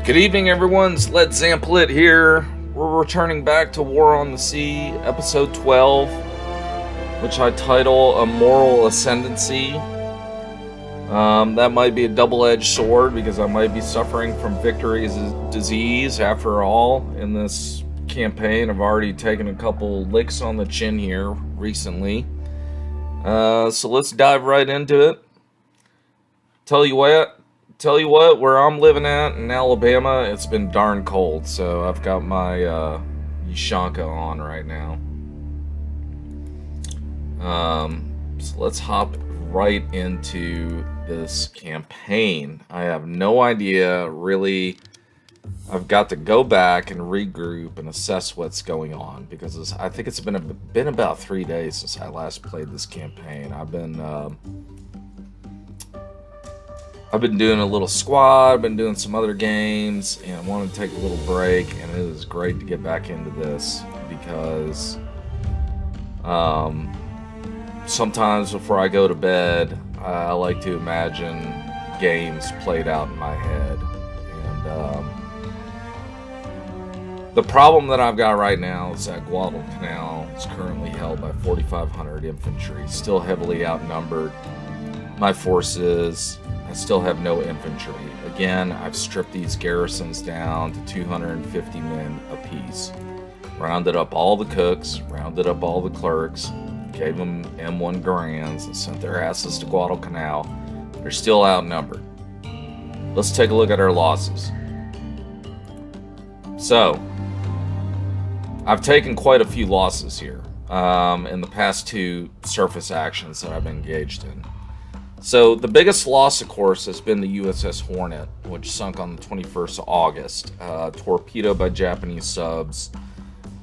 Good evening, everyone. It's Led Zamplit here. We're returning back to War on the Sea, episode 12, which I title A Moral Ascendancy. That might be a double-edged sword because I might be suffering from victory's disease. After all, in this campaign, I've already taken a couple licks on the chin here recently. So let's dive right into it. Tell you what, where I'm living at in Alabama, it's been darn cold, so I've got my Ushanka on right now. So let's hop right into this campaign. I have no idea, really. I've got to go back and regroup and assess what's going on, because I think it's been about 3 days since I last played this campaign. I've been doing a little squad, been doing some other games, and I wanted to take a little break, and it is great to get back into this because sometimes before I go to bed, I like to imagine games played out in my head. And the problem that I've got right now is that Guadalcanal is currently held by 4,500 infantry, still heavily outnumbered. My forces, I still have no infantry. Again, I've stripped these garrisons down to 250 men apiece. Rounded up all the cooks, rounded up all the clerks, gave them M1 grands, and sent their asses to Guadalcanal. They're still outnumbered. Let's take a look at our losses. So, I've taken quite a few losses here in the past two surface actions that I've been engaged in. So the biggest loss, of course, has been the USS Hornet, which sunk on the 21st of August, torpedoed by Japanese subs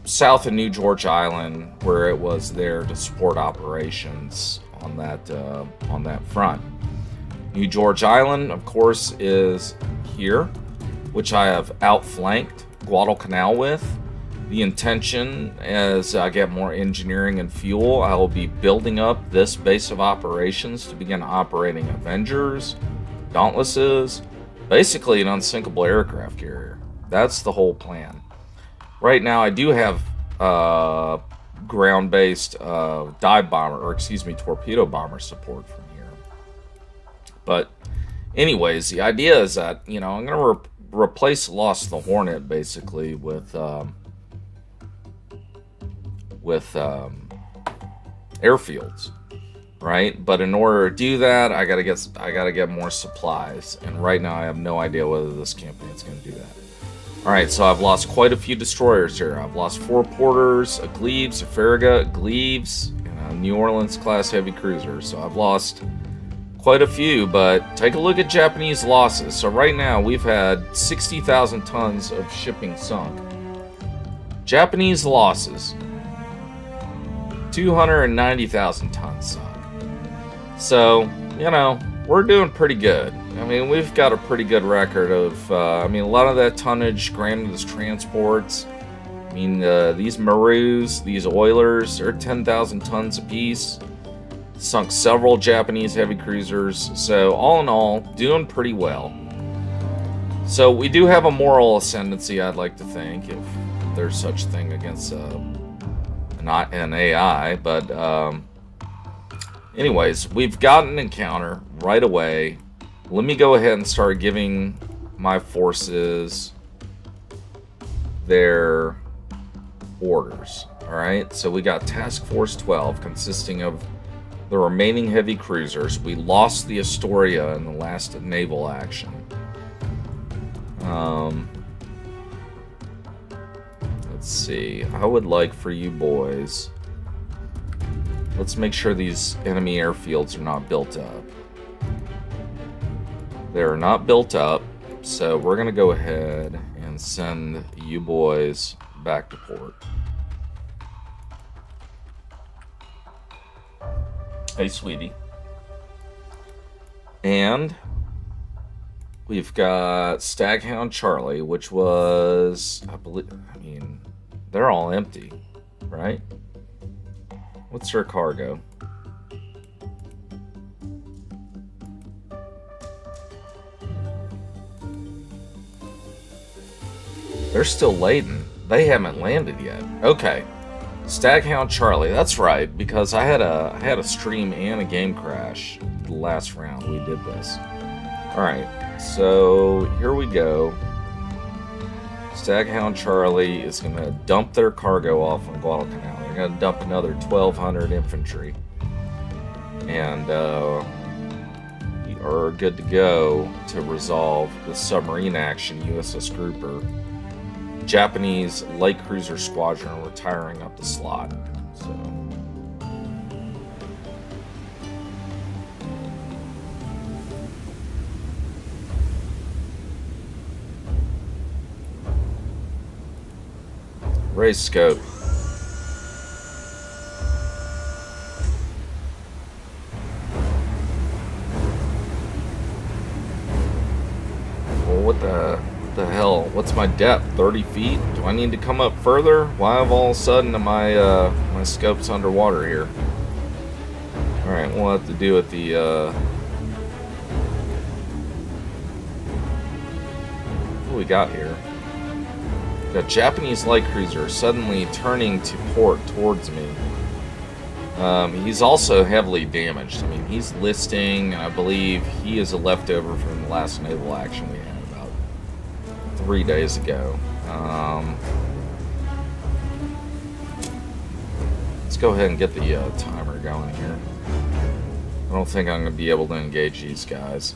south of New George Island, where it was there to support operations on that front. New George Island, of course, is here, which I have outflanked Guadalcanal with. The intention, as I get more engineering and fuel, I will be building up this base of operations to begin operating Avengers, Dauntlesses, basically an unsinkable aircraft carrier. That's the whole plan. Right now, I do have ground-based torpedo bomber support from here. But anyways, the idea is that, I'm going to replace the loss of the Hornet basically with airfields, right? But in order to do that, I gotta get more supplies, and right now I have no idea whether this campaign is going to do that. All right, so I've lost quite a few destroyers here. I've lost 4 porters, a Gleaves, a Farragut, Gleaves, and a New Orleans class heavy cruiser. So I've lost quite a few, but take a look at Japanese losses. So right now we've had 60,000 tons of shipping sunk. Japanese losses, 290,000 tons sunk. So, we're doing pretty good. I mean, we've got a pretty good record of, a lot of that tonnage, granted, is transports. These Maroos, these Oilers, they're 10,000 tons apiece. Sunk several Japanese heavy cruisers. So, all in all, doing pretty well. So, we do have a moral ascendancy, I'd like to think, if there's such a thing against not an AI, but anyways, we've got an encounter right away. Let me go ahead and start giving my forces their orders. Alright, so we got Task Force 12 consisting of the remaining heavy cruisers. We lost the Astoria in the last naval action. Let's see, I would like for you boys, let's make sure these enemy airfields are not built up. They're not built up, so we're going to go ahead and send you boys back to port. Hey, sweetie. And we've got Staghound Charlie, which was, they're all empty, right? What's their cargo? They're still laden. They haven't landed yet. Okay. Staghound Charlie. That's right, because I had a stream and a game crash the last round we did this. Alright, so here we go. Staghound Charlie is going to dump their cargo off on Guadalcanal. They're going to dump another 1,200 infantry. And we are good to go to resolve the submarine action USS Grouper. Japanese light cruiser squadron retiring up the slot. So raise scope. Well, what the hell? What's my depth? 30 feet? Do I need to come up further? Why have all of a sudden my my scope's underwater here? All right, we'll have to do with the. What do we got here? The Japanese light cruiser suddenly turning to port towards me. He's also heavily damaged. I mean, he's listing, and I believe he is a leftover from the last naval action we had about 3 days ago. Let's go ahead and get the timer going here. I don't think I'm going to be able to engage these guys.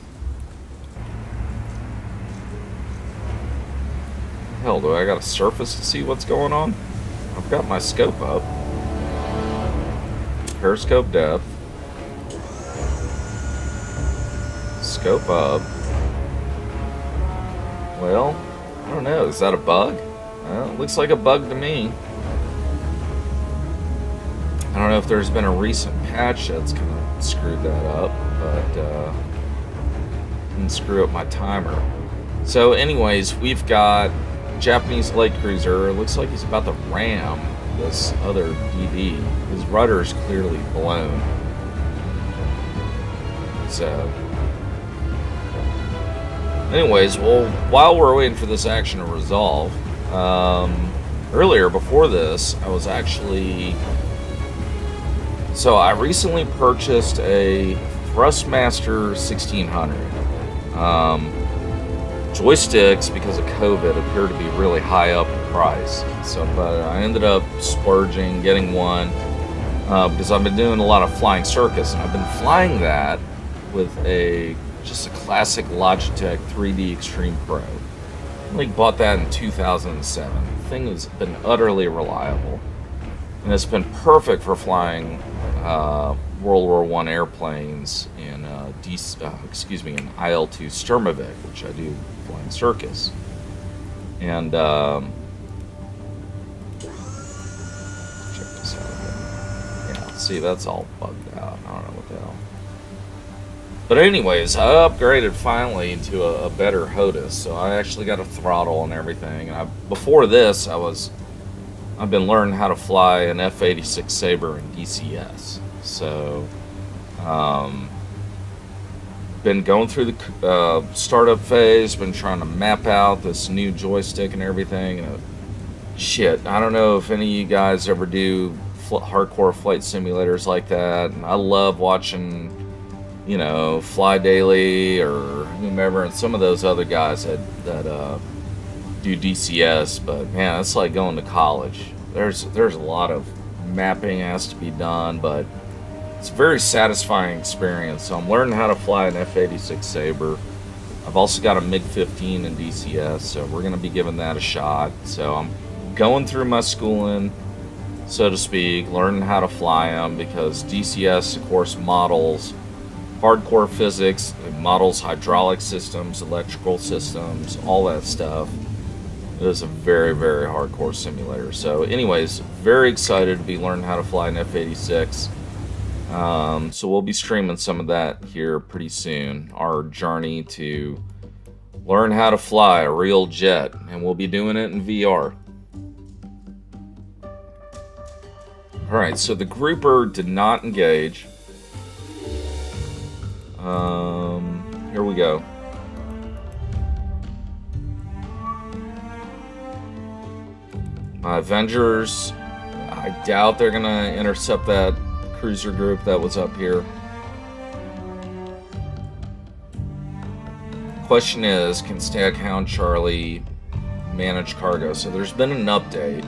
Hell, do I got a surface to see what's going on? I've got my scope up. Periscope depth. Scope up. Well, I don't know. Is that a bug? Well, it looks like a bug to me. I don't know if there's been a recent patch that's kind of screwed that up, but didn't screw up my timer. So anyways, we've got Japanese light cruiser. It looks like he's about to ram this other DD. His rudder's clearly blown. So anyways, well, while we're waiting for this action to resolve, earlier before this, I was actually... So I recently purchased a Thrustmaster 1600. Joysticks, because of COVID, appear to be really high up in price. So, but I ended up splurging, getting one, because I've been doing a lot of flying circus, and I've been flying that with just a classic Logitech 3D Extreme Pro. I bought that in 2007. The thing has been utterly reliable, and it's been perfect for flying World War I airplanes in in IL-2 Sturmovik, which I do flying circus. And check this out again. Yeah, see, that's all bugged out. I don't know what the hell. But anyways, I upgraded finally to a better HOTUS, so I actually got a throttle and everything. And before this, I've been learning how to fly an F-86 Sabre in DCS. So, been going through the startup phase, been trying to map out this new joystick and everything. Shit, I don't know if any of you guys ever do hardcore flight simulators like that. And I love watching, you know, Fly Daily or whomever, and some of those other guys that do DCS. But man, it's like going to college. There's a lot of mapping has to be done, but it's a very satisfying experience. So I'm learning how to fly an F-86 Sabre. I've also got a MiG-15 in DCS, so we're going to be giving that a shot. So I'm going through my schooling, so to speak, learning how to fly them, because DCS, of course, models hardcore physics, it models hydraulic systems, electrical systems, all that stuff. It is a very, very hardcore simulator. So anyways, very excited to be learning how to fly an F-86. So we'll be streaming some of that here pretty soon. Our journey to learn how to fly a real jet. And we'll be doing it in VR. Alright, so the grouper did not engage. Here we go. My Avengers, I doubt they're going to intercept that cruiser group that was up here. Question is, can Staghound Charlie manage cargo? So there's been an update.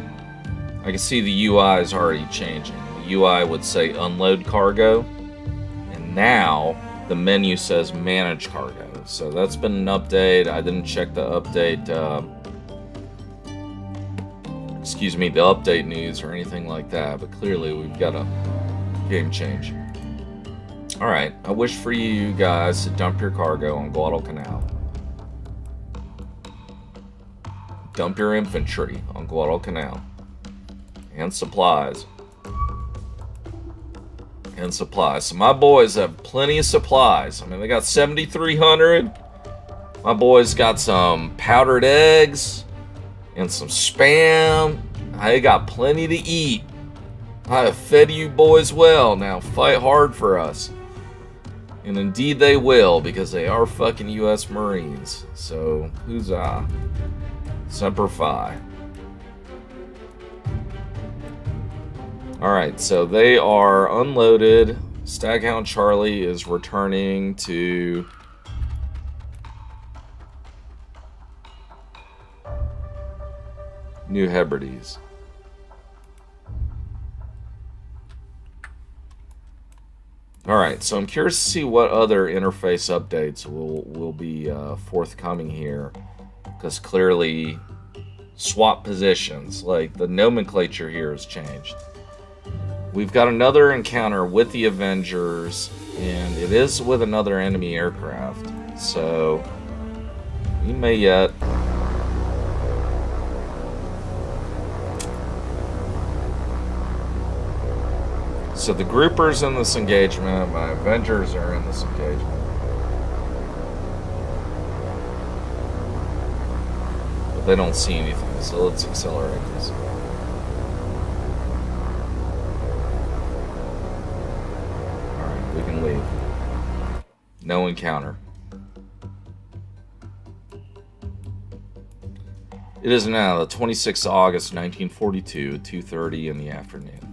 I can see the UI is already changing. The UI would say unload cargo, and now the menu says manage cargo. So that's been an update. I didn't check the update, the update news or anything like that, but clearly we've got a game change. Alright, I wish for you guys to dump your cargo on Guadalcanal. Dump your infantry on Guadalcanal. And supplies. And supplies. So my boys have plenty of supplies. I mean, they got 7,300. My boys got some powdered eggs and some spam. I got plenty to eat. I have fed you boys well. Now fight hard for us. And indeed they will, because they are fucking U.S. Marines. So, huzzah. Semper Fi. Alright, so they are unloaded. Staghound Charlie is returning to New Hebrides. Alright, so I'm curious to see what other interface updates will be forthcoming here. Because clearly, swap positions, like the nomenclature here has changed. We've got another encounter with the Avengers, and it is with another enemy aircraft. So, we may yet... So the groupers in this engagement, my Avengers are in this engagement. But they don't see anything, so let's accelerate this. Alright, we can leave. No encounter. It is now the 26th of August, 1942, 2:30 in the afternoon.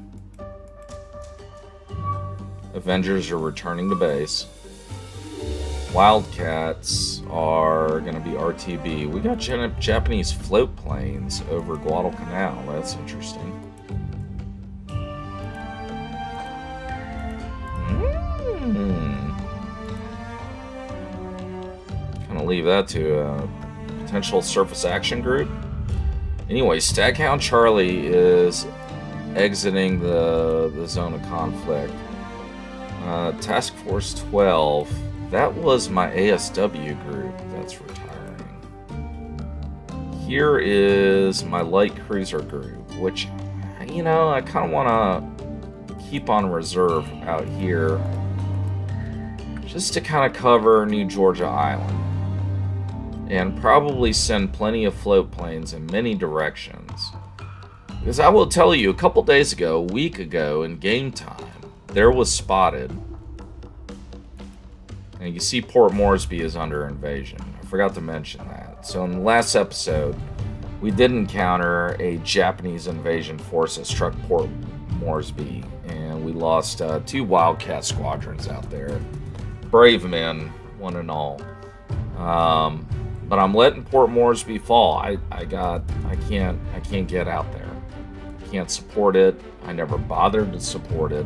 Avengers are returning to base. Wildcats are going to be RTB. We got Japanese float planes over Guadalcanal. That's interesting. Kind of leave that to a potential surface action group. Anyway, Staghound Charlie is exiting the zone of conflict. Task Force 12, that was my ASW group that's retiring. Here is my light cruiser group, which, you know, I kind of want to keep on reserve out here just to kind of cover New Georgia Island. And probably send plenty of float planes in many directions. Because I will tell you, a couple days ago, a week ago in game time, there was spotted, and you see Port Moresby is under invasion. I forgot to mention that. So in the last episode, we did encounter a Japanese invasion force that struck Port Moresby, and we lost 2 Wildcat squadrons out there. Brave men, one and all. But I'm letting Port Moresby fall. I can't get out there. Can't support it. I never bothered to support it.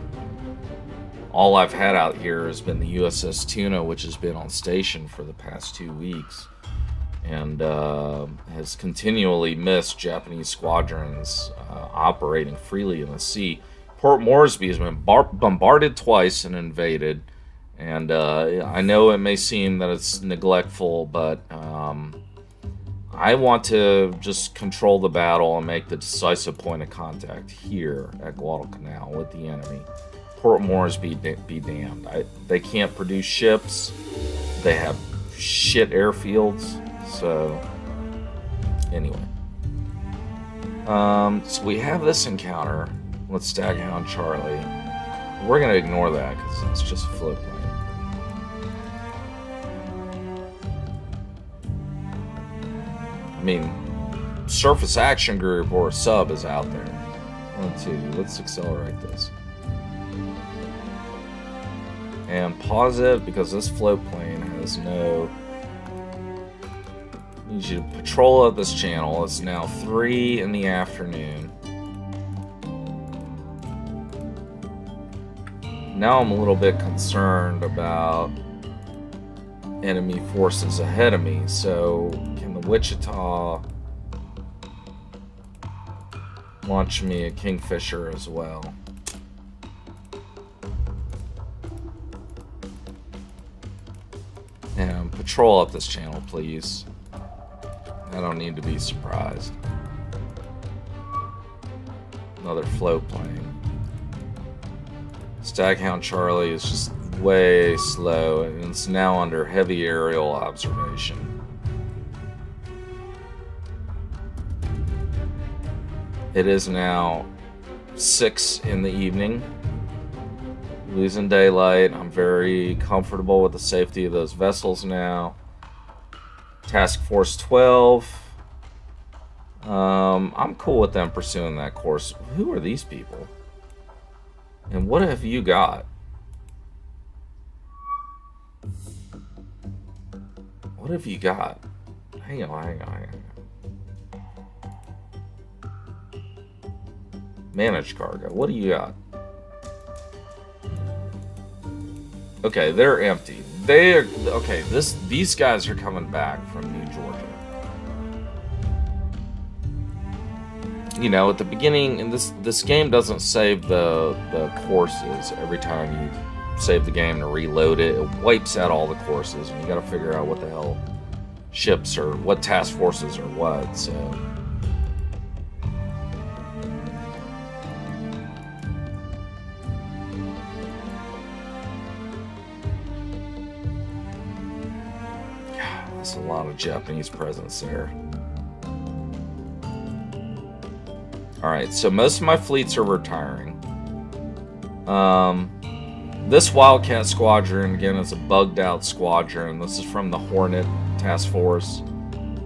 All I've had out here has been the USS Tuna, which has been on station for the past 2 weeks, and has continually missed Japanese squadrons operating freely in the sea. Port Moresby has been bombarded twice and invaded, and I know it may seem that it's neglectful, but I want to just control the battle and make the decisive point of contact here at Guadalcanal with the enemy. Port Moresby be damned. They can't produce ships. They have shit airfields. So, anyway. So we have this encounter with Staghound Charlie. We're going to ignore that because it's just a float plane. I mean, surface action group or a sub is out there. 1, 2. Let's accelerate this. And pause it because this float plane has no... I need you to patrol up this channel. It's now 3 in the afternoon. Now I'm a little bit concerned about enemy forces ahead of me. So can the Wichita launch me a Kingfisher as well? And patrol up this channel, please. I don't need to be surprised. Another float plane. Staghound Charlie is just way slow, and it's now under heavy aerial observation. It is now 6 in the evening. Losing daylight. I'm very comfortable with the safety of those vessels now. Task Force 12. I'm cool with them pursuing that course. Who are these people? And what have you got? What have you got? Hang on. Managed cargo. What do you got? Okay, they're empty. They're okay. These guys are coming back from New Georgia. You know, at the beginning, and this game doesn't save the courses every time you save the game to reload it. It wipes out all the courses, and you got to figure out what the hell ships or what task forces or what. So. There's a lot of Japanese presence there. Alright, so most of my fleets are retiring. This Wildcat Squadron, again, is a bugged out squadron. This is from the Hornet Task Force,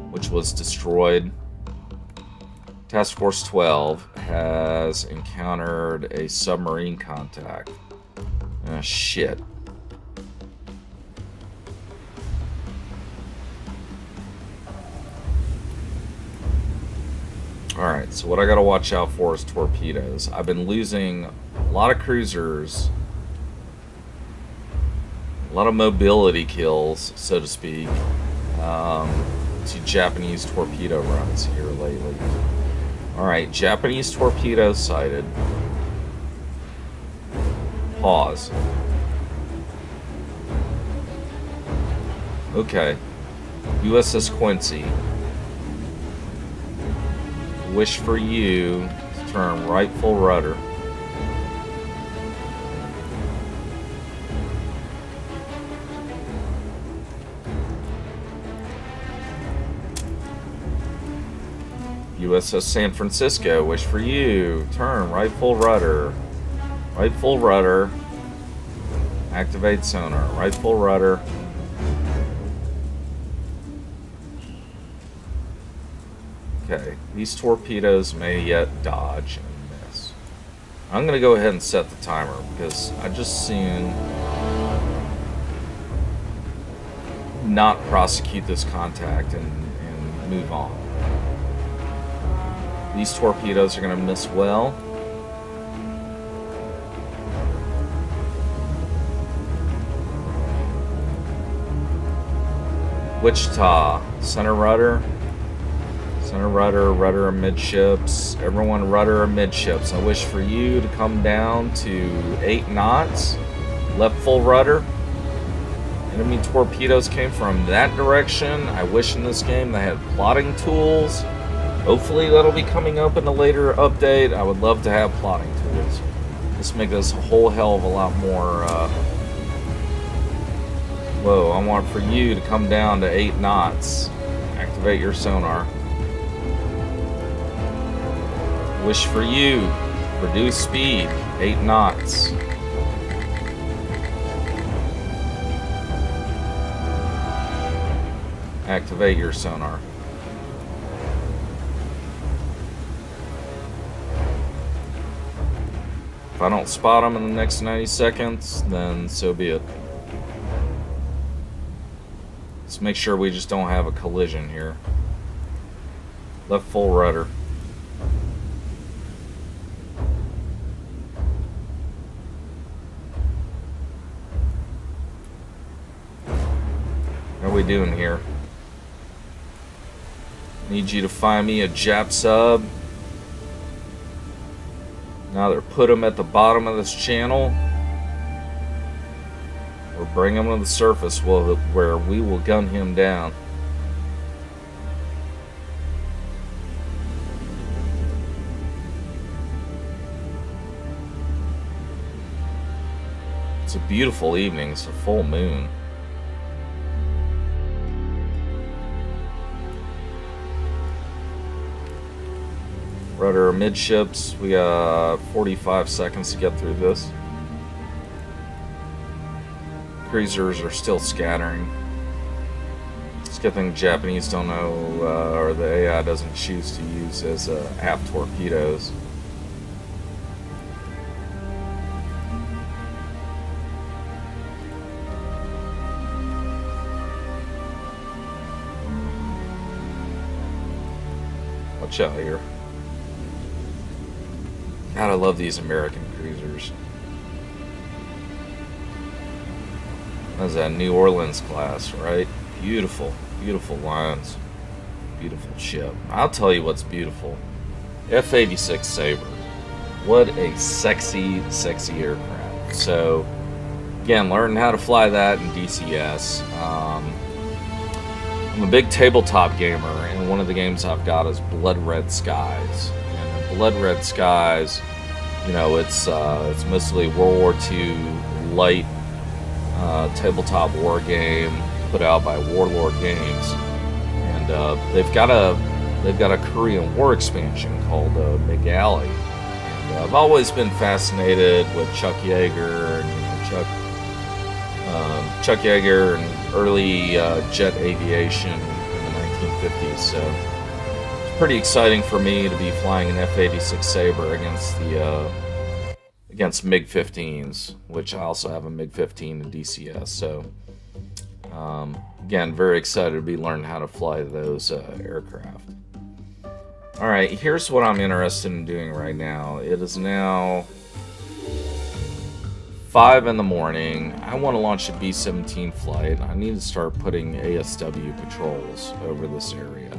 which was destroyed. Task Force 12 has encountered a submarine contact. Ah, shit. Alright, so what I gotta watch out for is torpedoes. I've been losing a lot of cruisers, a lot of mobility kills, so to speak, to Japanese torpedo runs here lately. Alright, Japanese torpedoes sighted. Pause. Okay. USS Quincy. Wish for you to turn right full rudder. USS San Francisco, wish for you, turn right full rudder. Right full rudder. Activate sonar, right full rudder. Okay, these torpedoes may yet dodge and miss. I'm going to go ahead and set the timer because I just seen not prosecute this contact and move on. These torpedoes are going to miss well. Wichita, center rudder. Center rudder, rudder amidships. Everyone rudder amidships. I wish for you to come down to 8 knots. Left full rudder. Enemy torpedoes came from that direction. I wish in this game they had plotting tools. Hopefully that'll be coming up in a later update. I would love to have plotting tools. This make this a whole hell of a lot more... Whoa, I want for you to come down to 8 knots. Activate your sonar. Wish for you, reduce speed, 8 knots. Activate your sonar. If I don't spot them in the next 90 seconds, then so be it. Let's make sure we just don't have a collision here. Left full rudder. How are we doing here? Need you to find me a Jap sub. Now either put him at the bottom of this channel or bring him to the surface where we will gun him down. It's a beautiful evening. It's a full moon. Rudder midships. We got 45 seconds to get through this. Cruisers are still scattering. It's a good thing Japanese don't know, or the AI doesn't choose to use as aft torpedoes. Watch out here. God, I love these American cruisers. That's that New Orleans class, right? Beautiful, beautiful lines. Beautiful ship. I'll tell you what's beautiful. F-86 Sabre. What a sexy, sexy aircraft. So, again, learning how to fly that in DCS. I'm a big tabletop gamer, and one of the games I've got is Blood Red Skies. And Blood Red Skies, you know, it's mostly World War II light tabletop war game put out by Warlord Games, and they've got a Korean War expansion called McGalley. And I've always been fascinated with Chuck Yeager and Chuck Yeager and early jet aviation in the 1950s. So it's pretty exciting for me to be flying an F-86 Sabre against MiG-15s, which I also have a MiG-15 in DCS. So again, very excited to be learning how to fly those aircraft. All right, here's what I'm interested in doing right now. It is now 5 in the morning. I want to launch a B-17 flight. I need to start putting ASW patrols over this area.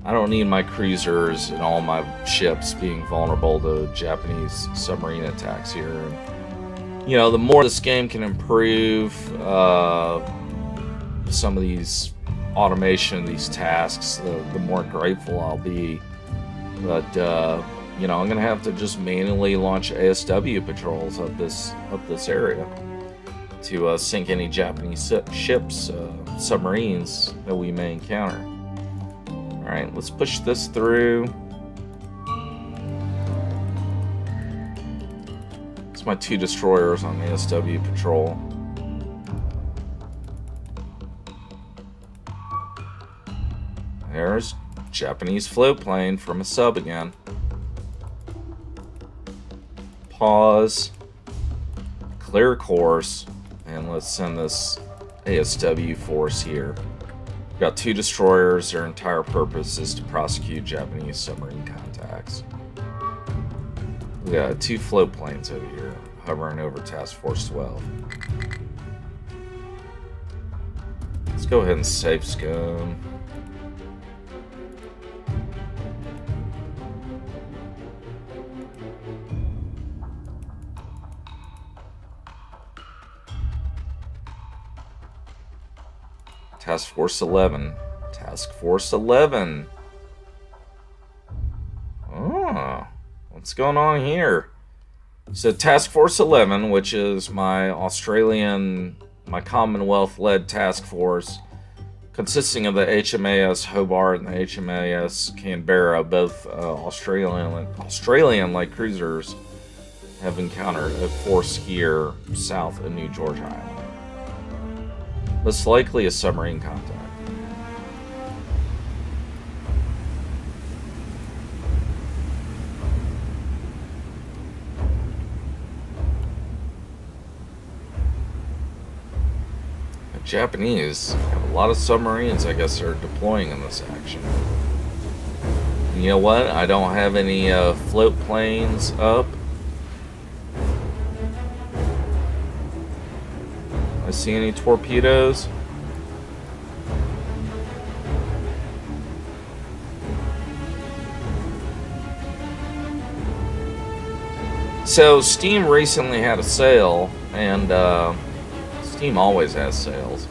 I don't need my cruisers and all my ships being vulnerable to Japanese submarine attacks here. And, you know, the more this game can improve some of these automation, these tasks, the more grateful I'll be. But you know, I'm gonna have to just manually launch ASW patrols up this area to sink any Japanese ships, submarines that we may encounter. All right, let's push this through. It's my 2 destroyers on ASW patrol. There's Japanese float plane from a sub again. Pause, clear course, and let's send this ASW force here. We've got 2 destroyers. Their entire purpose is to prosecute Japanese submarine contacts. We got 2 float planes over here hovering over Task Force 12. Let's go ahead and safe scum. Task Force 11. Task Force 11. Oh, what's going on here? So Task Force 11, which is my Commonwealth-led task force, consisting of the HMAS Hobart and the HMAS Canberra, both Australian light cruisers, have encountered a force here south of New Georgia Island. Most likely a submarine contact. Japanese have a lot of submarines, I guess, they're deploying in this action. And you know what? I don't have any float planes up. I see any torpedoes? So Steam recently had a sale, and Steam always has sales.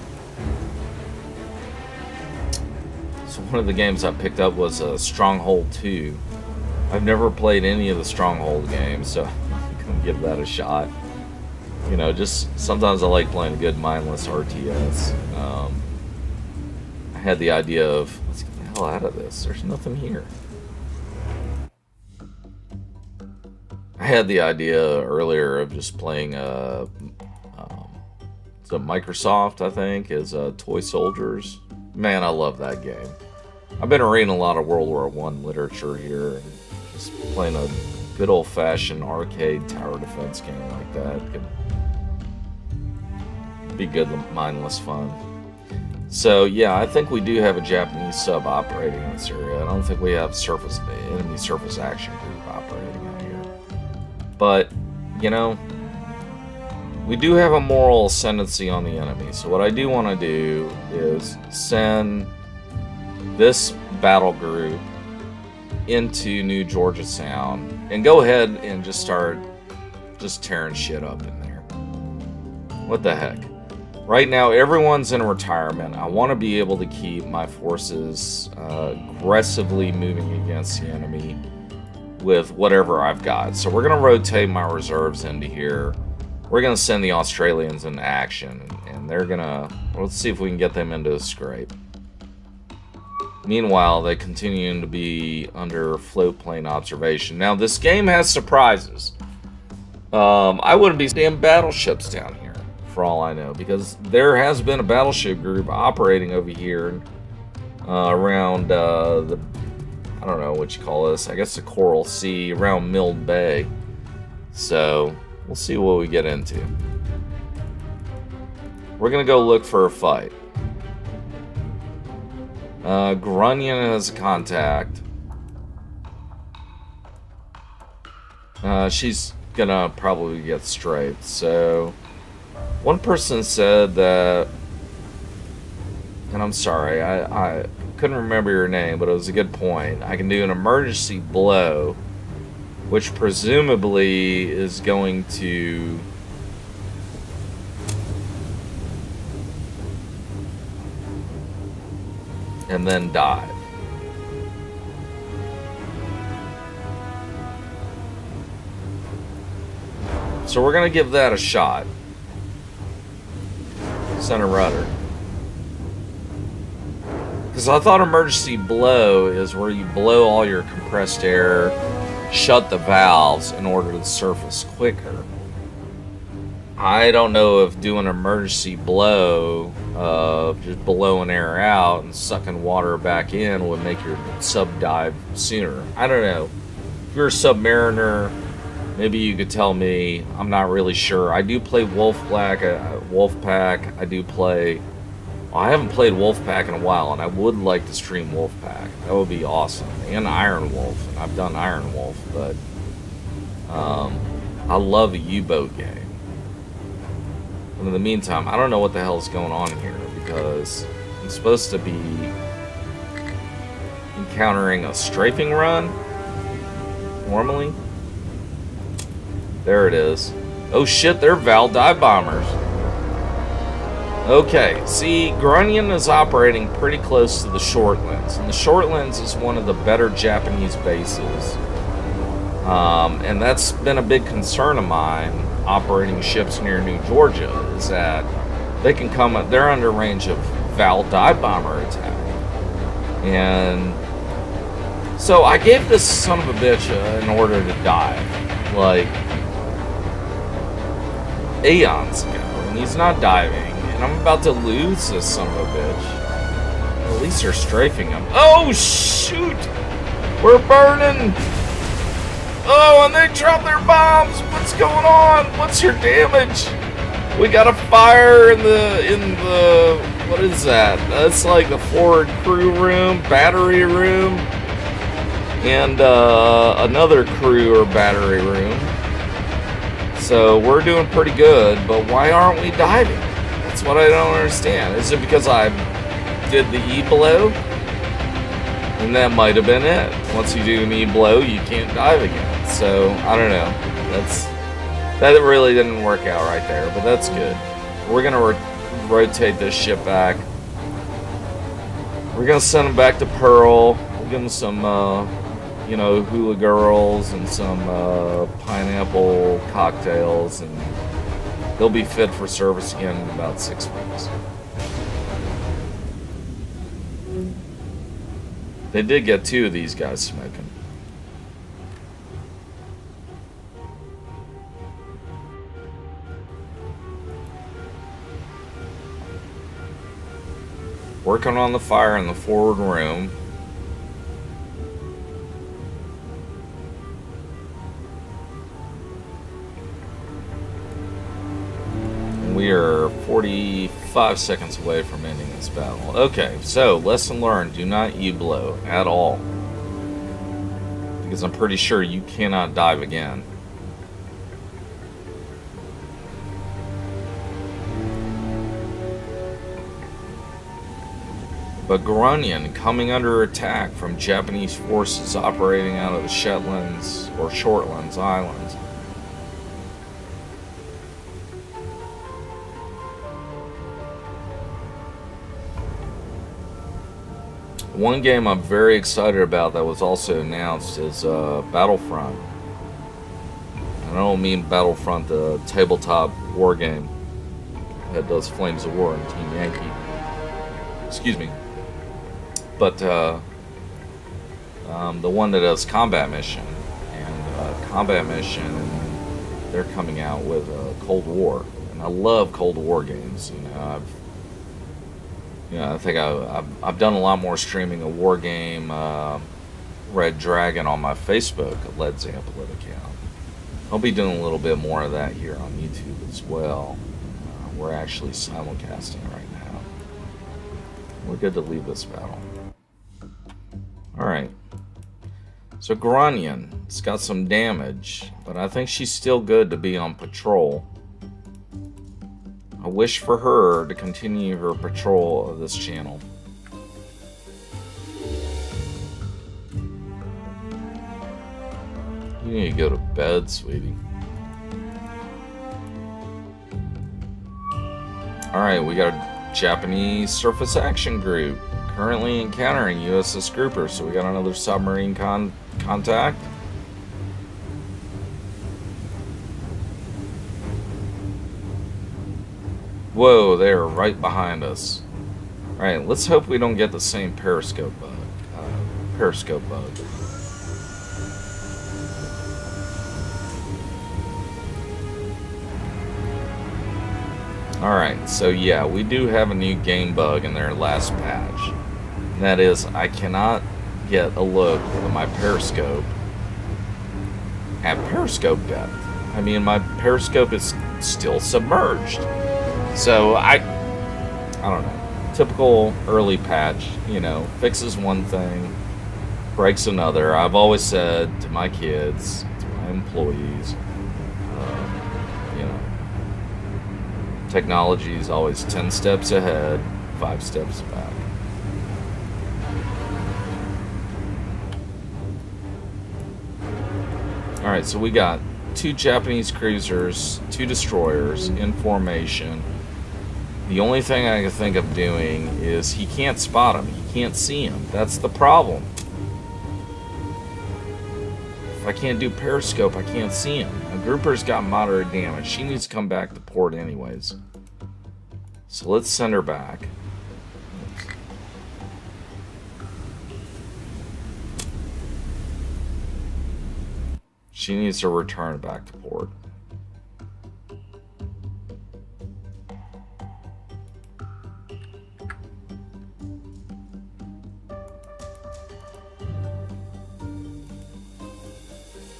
So one of the games I picked up was Stronghold 2. I've never played any of the Stronghold games, so I'm gonna give that a shot. You know, just sometimes I like playing a good mindless RTS. I had the idea of, let's get the hell out of this. There's nothing here. I had the idea earlier of just playing Microsoft, I think, is Toy Soldiers. Man, I love that game. I've been reading a lot of World War I literature here, and just playing a good old-fashioned arcade tower defense game like that could be good, mindless fun. So yeah, I think we do have a Japanese sub operating in this area. I don't think we have enemy surface action group operating out here. But, you know, we do have a moral ascendancy on the enemy. So what I do want to do is send this battle group into New Georgia Sound and go ahead and just start just tearing shit up in there. What the heck? Right now, everyone's in retirement. I want to be able to keep my forces aggressively moving against the enemy with whatever I've got. So we're going to rotate my reserves into here. We're going to send the Australians into action, and they're going to, let's see if we can get them into a scrape. Meanwhile, they continue to be under float plane observation. Now, this game has surprises. I wouldn't be seeing battleships down here, for all I know, because there has been a battleship group operating over here around the, I don't know what you call this, I guess the Coral Sea, around Milne Bay. So we'll see what we get into. We're gonna go look for a fight. Grunion has a contact. She's gonna probably get straight. So one person said that, and I'm sorry, I couldn't remember your name, but it was a good point. I can do an emergency blow, which presumably is going to and then dive. So we're gonna give that a shot. Center rudder. Because I thought emergency blow is where you blow all your compressed air, shut the valves in order to surface quicker. I don't know if doing an emergency blow of just blowing air out and sucking water back in would make your sub dive sooner. I don't know. If you're a submariner, maybe you could tell me. I'm not really sure. I do play Wolfpack. I do play. Well, I haven't played Wolfpack in a while, and I would like to stream Wolfpack. That would be awesome. And Iron Wolf. And I've done Iron Wolf, but I love a U-boat game. And in the meantime, I don't know what the hell is going on here, because I'm supposed to be encountering a strafing run normally. There it is. Oh shit, they're Val dive bombers. Okay, see, Grunion is operating pretty close to the Shortlands, and the Shortlands is one of the better Japanese bases. And that's been a big concern of mine, operating ships near New Georgia, is that they can come, they're under range of Val dive bomber attack. And so I gave this son of a bitch an order to dive, like, eons ago, and he's not diving. And I'm about to lose this son of a bitch. At least they're strafing him. Oh, shoot! We're burning! Oh, and they dropped their bombs! What's going on? What's your damage? We got a fire in the what is that? That's like the forward crew room, battery room, and another crew or battery room. So we're doing pretty good, but why aren't we diving? That's what I don't understand. Is it because I did the E-blow? And that might have been it. Once you do an E-blow, you can't dive again. So, I don't know. That really didn't work out right there, but that's good. We're going to rotate this ship back. We're going to send them back to Pearl. We'll give them some, hula girls and some pineapple cocktails, and they'll be fit for service again in about 6 weeks. They did get 2 of these guys smoking. Working on the fire in the forward room. We are 45 seconds away from ending this battle. Okay, so lesson learned: do not E-blow at all, because I'm pretty sure you cannot dive again. But Grunion coming under attack from Japanese forces operating out of the Shetlands or Shortlands Islands. One game I'm very excited about that was also announced is Battlefront. And I don't mean Battlefront, the tabletop war game that does Flames of War and Team Yankee. Excuse me. But the one that does Combat Mission. And Combat Mission, they're coming out with Cold War. And I love Cold War games. I think I've done a lot more streaming of War Game Red Dragon on my Facebook Led Zamplet account. I'll be doing a little bit more of that here on YouTube as well. We're actually simulcasting right now. We're good to leave this battle. Alright. So Grunion, got some damage, but I think she's still good to be on patrol. I wish for her to continue her patrol of this channel. You need to go to bed, sweetie. Alright, we got a Japanese surface action group currently encountering USS Grouper, so we got another submarine contact. Whoa, they're right behind us. Alright, let's hope we don't get the same periscope bug. Alright, so yeah, we do have a new game bug in their last patch. And that is, I cannot get a look at my periscope at periscope depth. I mean, my periscope is still submerged. So, I don't know. Typical early patch, fixes one thing, breaks another. I've always said to my kids, to my employees, technology is always 10 steps ahead, 5 steps back. Alright, so we got 2 Japanese cruisers, 2 destroyers in formation. The only thing I can think of doing is he can't spot him. He can't see him. That's the problem. If I can't do periscope, I can't see him. A grouper's got moderate damage. She needs to come back to port anyways. So let's send her back. She needs to return back to port.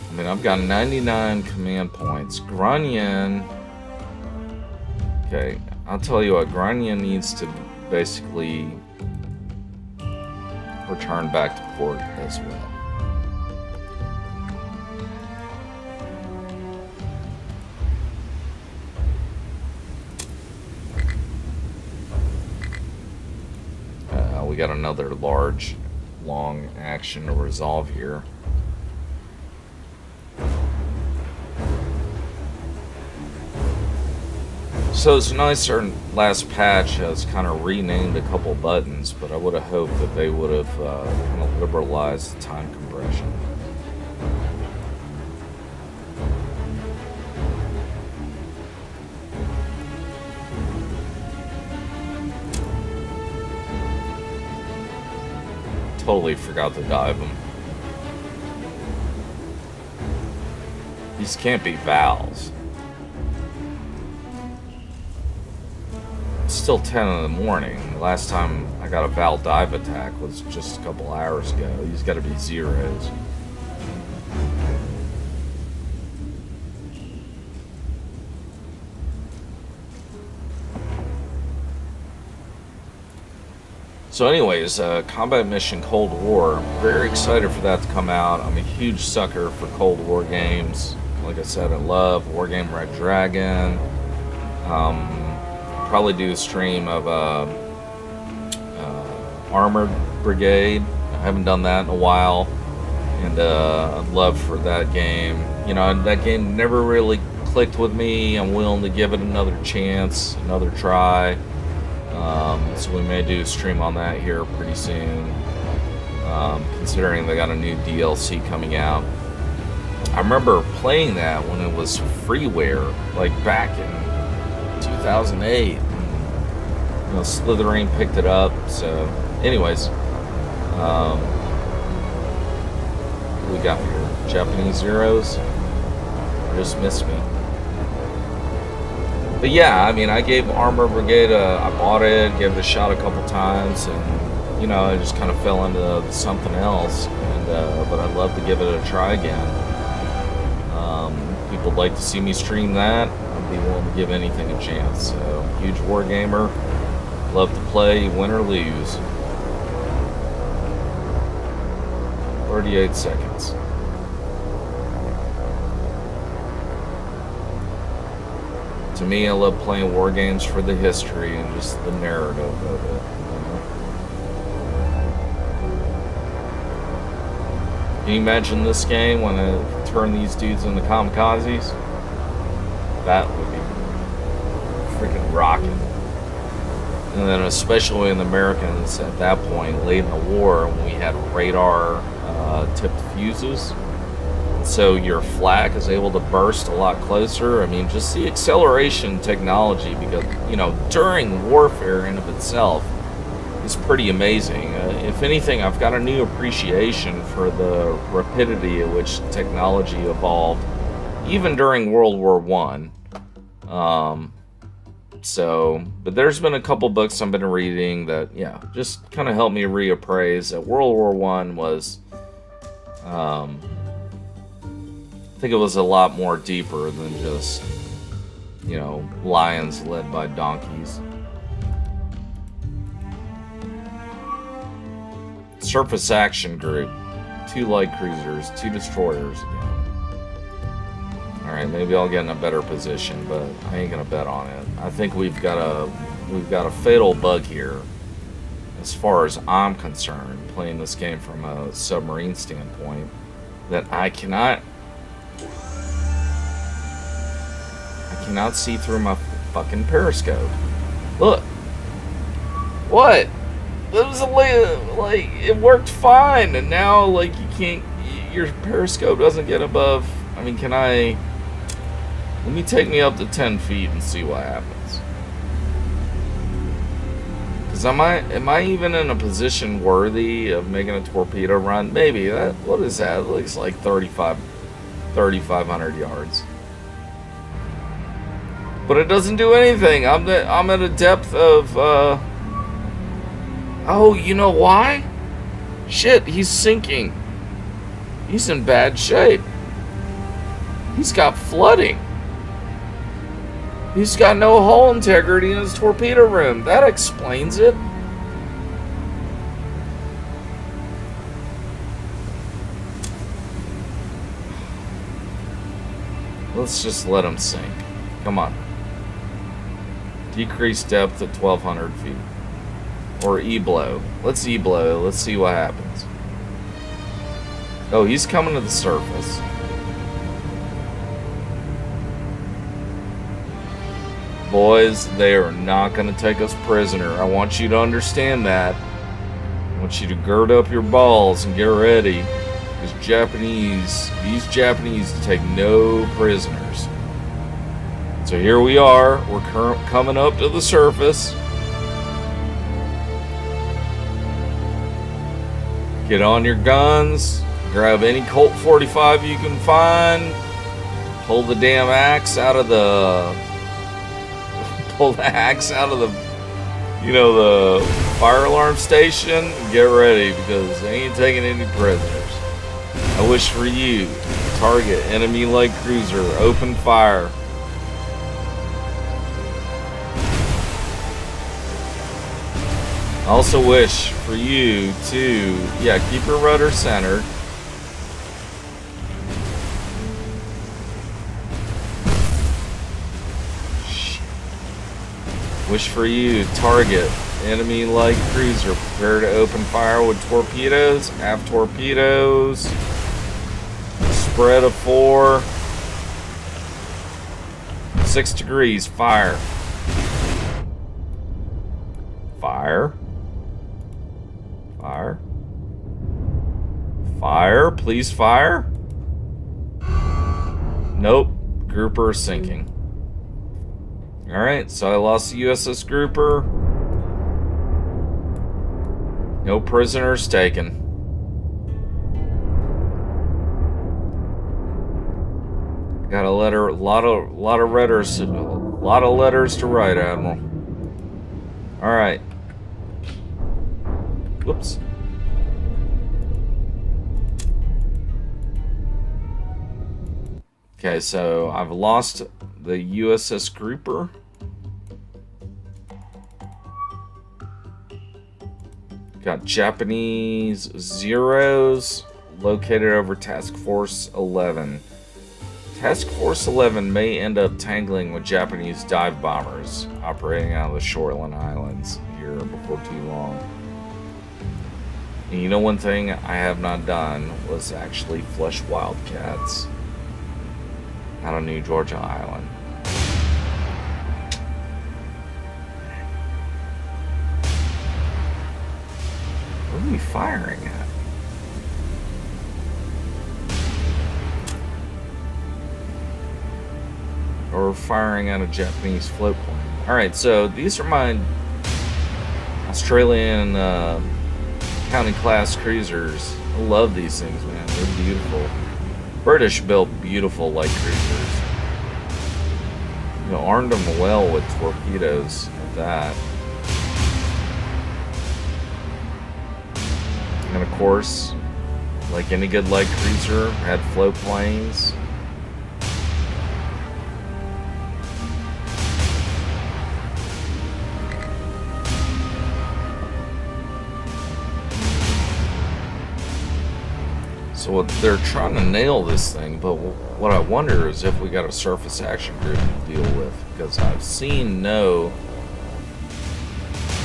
I mean, I've got 99 command points. Grunion Okay, I'll tell you what, Grania needs to basically return back to port as well. We got another large, long action to resolve here. So it's nice our last patch has kind of renamed a couple buttons, but I would have hoped that they would have kind of liberalized the time compression. Totally forgot to dive them. These can't be Vals. It's still 10 in the morning. The last time I got a Val dive attack was just a couple hours ago. These gotta be zeros. So anyways, Combat Mission Cold War. Very excited for that to come out. I'm a huge sucker for Cold War games. Like I said, I love Wargame Red Dragon. Probably do a stream of Armored Brigade. I haven't done that in a while. And I'd love for that game. You know, that game never really clicked with me. I'm willing to give it another chance, another try. So we may do a stream on that here pretty soon, considering they got a new DLC coming out. I remember playing that when it was freeware, like back in 2008. You know, Slithering picked it up. So, anyways, what we got here? Japanese Zeros? Just missed me. But yeah, I mean, I gave Armor Brigade I bought it, gave it a shot a couple times, and, you know, I just kind of fell into something else, and but I'd love to give it a try again. People would like to see me stream that. I'd be willing to give anything a chance. So, huge wargamer, love to play, win or lose. 38 seconds. To me, I love playing war games for the history and just the narrative of it. Can you imagine this game when I turn these dudes into kamikazes? That would be freaking rocking. And then especially in the Americans at that point, late in the war, when we had radar tipped fuses. So your flak is able to burst a lot closer. I mean, just the acceleration technology, because, you know, during warfare in of itself is pretty amazing. If anything, I've got a new appreciation for the rapidity at which technology evolved, even during World War I. But there's been a couple books I've been reading that, yeah, just kind of helped me reappraise that World War I was, I think it was a lot more deeper than just, you know, lions led by donkeys. Surface action group. 2 light cruisers, 2 destroyers again. Alright, maybe I'll get in a better position, but I ain't gonna bet on it. I think we've got a fatal bug here, as far as I'm concerned, playing this game from a submarine standpoint, that I cannot see through my fucking periscope. Look. What? It was like it worked fine, and now like you can't. Your periscope doesn't get above. I mean, can I? Let me take me up to 10 feet and see what happens. Cause am I even in a position worthy of making a torpedo run? Maybe that. What is that? It looks like 3,500 yards. But it doesn't do anything. I'm at a depth of, oh, you know why? Shit, he's sinking. He's in bad shape. He's got flooding. He's got no hull integrity in his torpedo room. That explains it. Let's just let him sink. Come on. Decrease depth at 1,200 feet. Or E-blow. Let's E-blow. Let's see what happens. Oh, he's coming to the surface. Boys, they are not going to take us prisoner. I want you to understand that. I want you to gird up your balls and get ready. Because these Japanese take no prisoners. So here we are. We're coming up to the surface. Get on your guns. Grab any Colt 45 you can find. Pull the damn axe out of the... Pull the axe out of the... You know, the fire alarm station. And get ready, because they ain't taking any prisoners. I wish for you. Target enemy light cruiser. Open fire. I also wish for you to, keep your rudder centered. Wish for you to target enemy light cruiser. Prepare to open fire with torpedoes. Aft torpedoes. Spread of 4. 6 degrees. Fire. Fire. Fire. Fire. Please fire. Nope. Grouper is sinking. Alright, so I lost the USS Grouper. No prisoners taken. Got a letter, a lot of letters to write, Admiral. All right. Whoops. Okay, so I've lost the USS Grouper. Got Japanese Zeros located over Task Force 11. Task Force 11 may end up tangling with Japanese dive bombers operating out of the Shoreline Islands here before too long. And you know, one thing I have not done was actually flush Wildcats out of New Georgia Island. What are we firing at? Or firing at a Japanese float plane. Alright, so these are my Australian County class cruisers. I love these things, man. They're beautiful. British built beautiful light cruisers. You know, armed them well with torpedoes at that. And of course, like any good light cruiser, had float planes. So they're trying to nail this thing, but what I wonder is if we got a surface action group to deal with, because I've seen no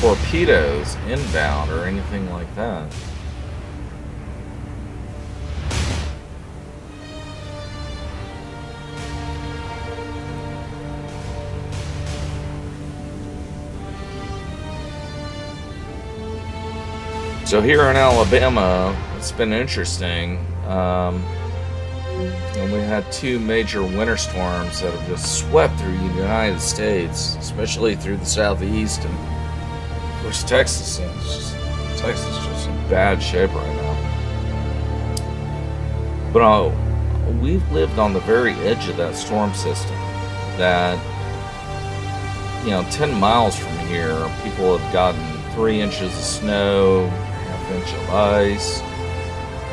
torpedoes inbound or anything like that. So here in Alabama, it's been interesting. And we had 2 major winter storms that have just swept through the United States, especially through the southeast. And of course, Texas is just in bad shape right now. But we've lived on the very edge of that storm system. That, 10 miles from here, people have gotten 3 inches of snow, ½ inch of ice.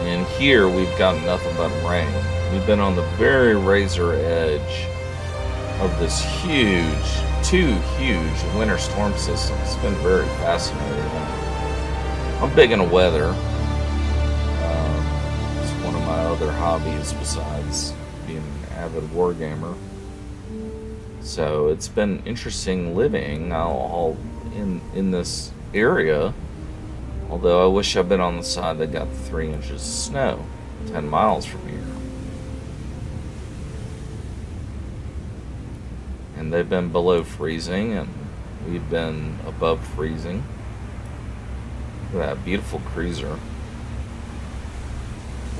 And here we've gotten nothing but rain. We've been on the very razor edge of this two huge winter storm systems. It's been very fascinating. I'm big into weather. It's one of my other hobbies besides being an avid wargamer. So it's been interesting living all in this area. Although I wish I'd been on the side that got 3 inches of snow 10 miles from here. And they've been below freezing, and we've been above freezing. Look at that beautiful cruiser.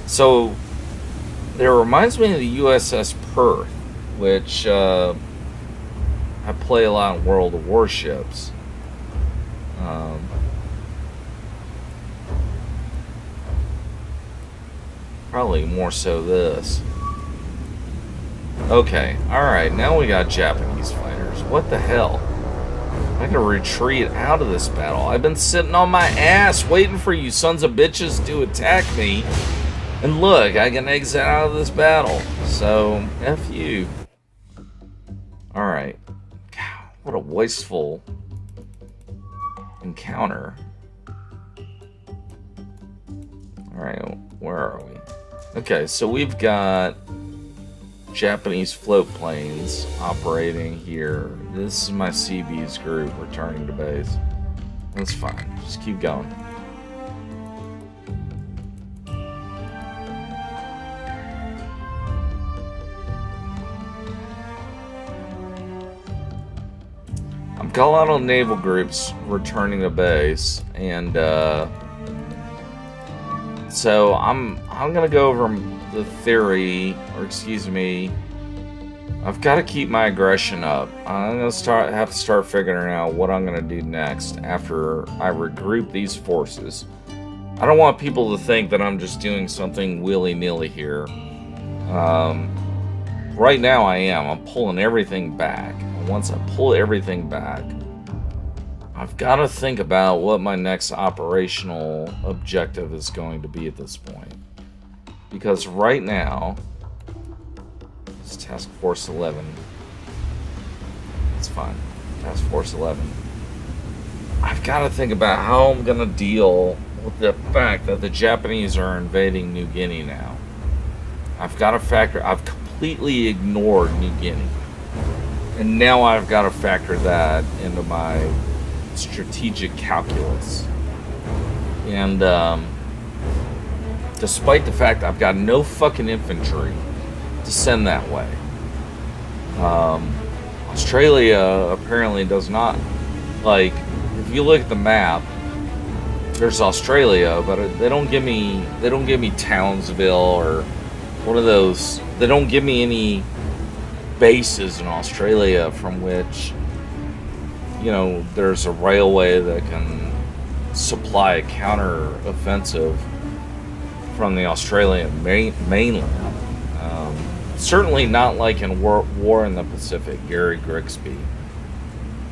So, it reminds me of the USS Perth, which I play a lot in World of Warships. Probably more so this. Okay, alright, now we got Japanese fighters. What the hell? I gotta retreat out of this battle. I've been sitting on my ass waiting for you sons of bitches to attack me. And look, I can exit out of this battle. So, F you. Alright. God, what a wasteful encounter. Alright, where are we? Okay, so we've got Japanese float planes operating here. This is my Seabees group returning to base. That's fine. Just keep going. I've got a lot of naval groups returning to base, and so I'm gonna go over the theory, or excuse me, I've got to keep my aggression up. I'm gonna have to start figuring out what I'm gonna do next after I regroup these forces. I don't want people to think that I'm just doing something willy-nilly here. Right now I am. I'm pulling everything back. And once I pull everything back, I've got to think about what my next operational objective is going to be at this point. Because right now, it's Task Force 11. It's fine. Task Force 11. I've got to think about how I'm going to deal with the fact that the Japanese are invading New Guinea now. I've completely ignored New Guinea. And now I've got to factor that into my strategic calculus. And despite the fact I've got no fucking infantry to send that way, Australia apparently does not, like, if you look at the map, there's Australia, but they don't give me Townsville or one of those. They don't give me any bases in Australia from which, you know, there's a railway that can supply a counter-offensive from the Australian mainland. Certainly not like in War in the Pacific, Gary Grigsby.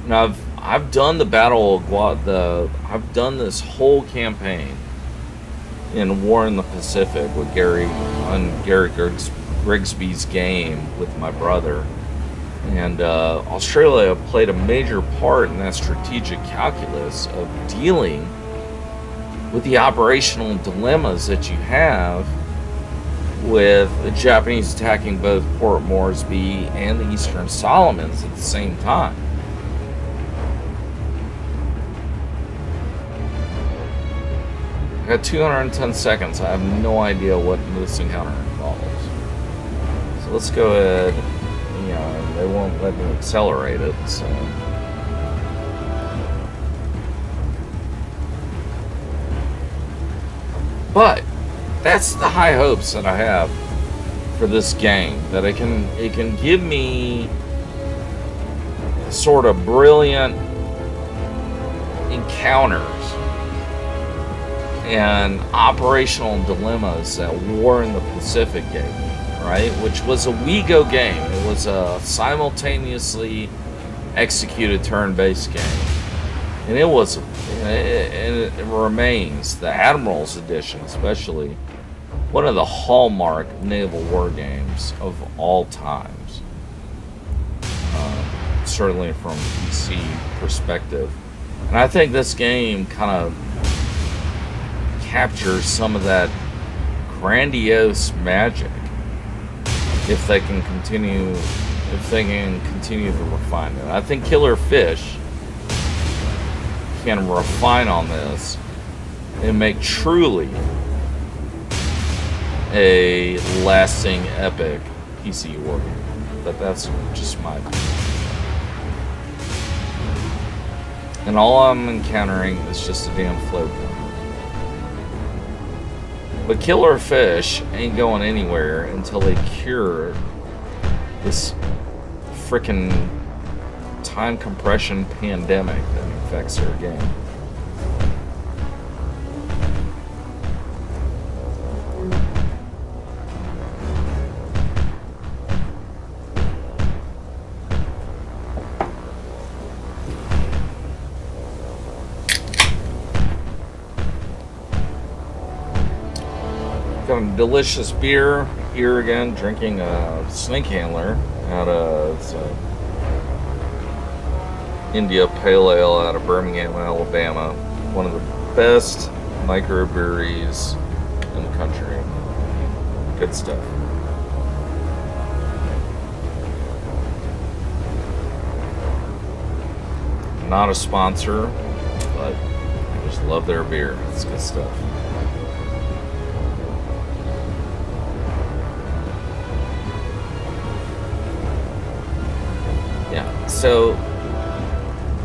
Now, I've done the Battle of I've done this whole campaign in War in the Pacific with Gary Grigsby's game with my brother. And Australia played a major part in that strategic calculus of dealing with the operational dilemmas that you have with the Japanese attacking both Port Moresby and the Eastern Solomons at the same time. I got 210 seconds. I have no idea what this encounter involves. So let's go ahead. You know, they won't let me accelerate it, so. But that's the high hopes that I have for this game, that it can give me sort of brilliant encounters and operational dilemmas that War in the Pacific gave me, right? Which was a WeGo game. It was a simultaneously executed turn-based game. And it remains, the Admiral's Edition especially, one of the hallmark naval war games of all times. certainly from PC perspective. And I think this game kind of captures some of that grandiose magic if they can continue to refine it. I think Killer Fish can refine on this and make truly a lasting epic PC war game. But that's just my opinion. And all I'm encountering is just a damn float point. But Killer Fish ain't going anywhere until they cure this frickin' time compression pandemic that infects their game. Got a delicious beer here again, drinking a Snake Handler out of India Pale Ale out of Birmingham, Alabama. One of the best microbreweries in the country. Good stuff. Not a sponsor, but I just love their beer. It's good stuff. So,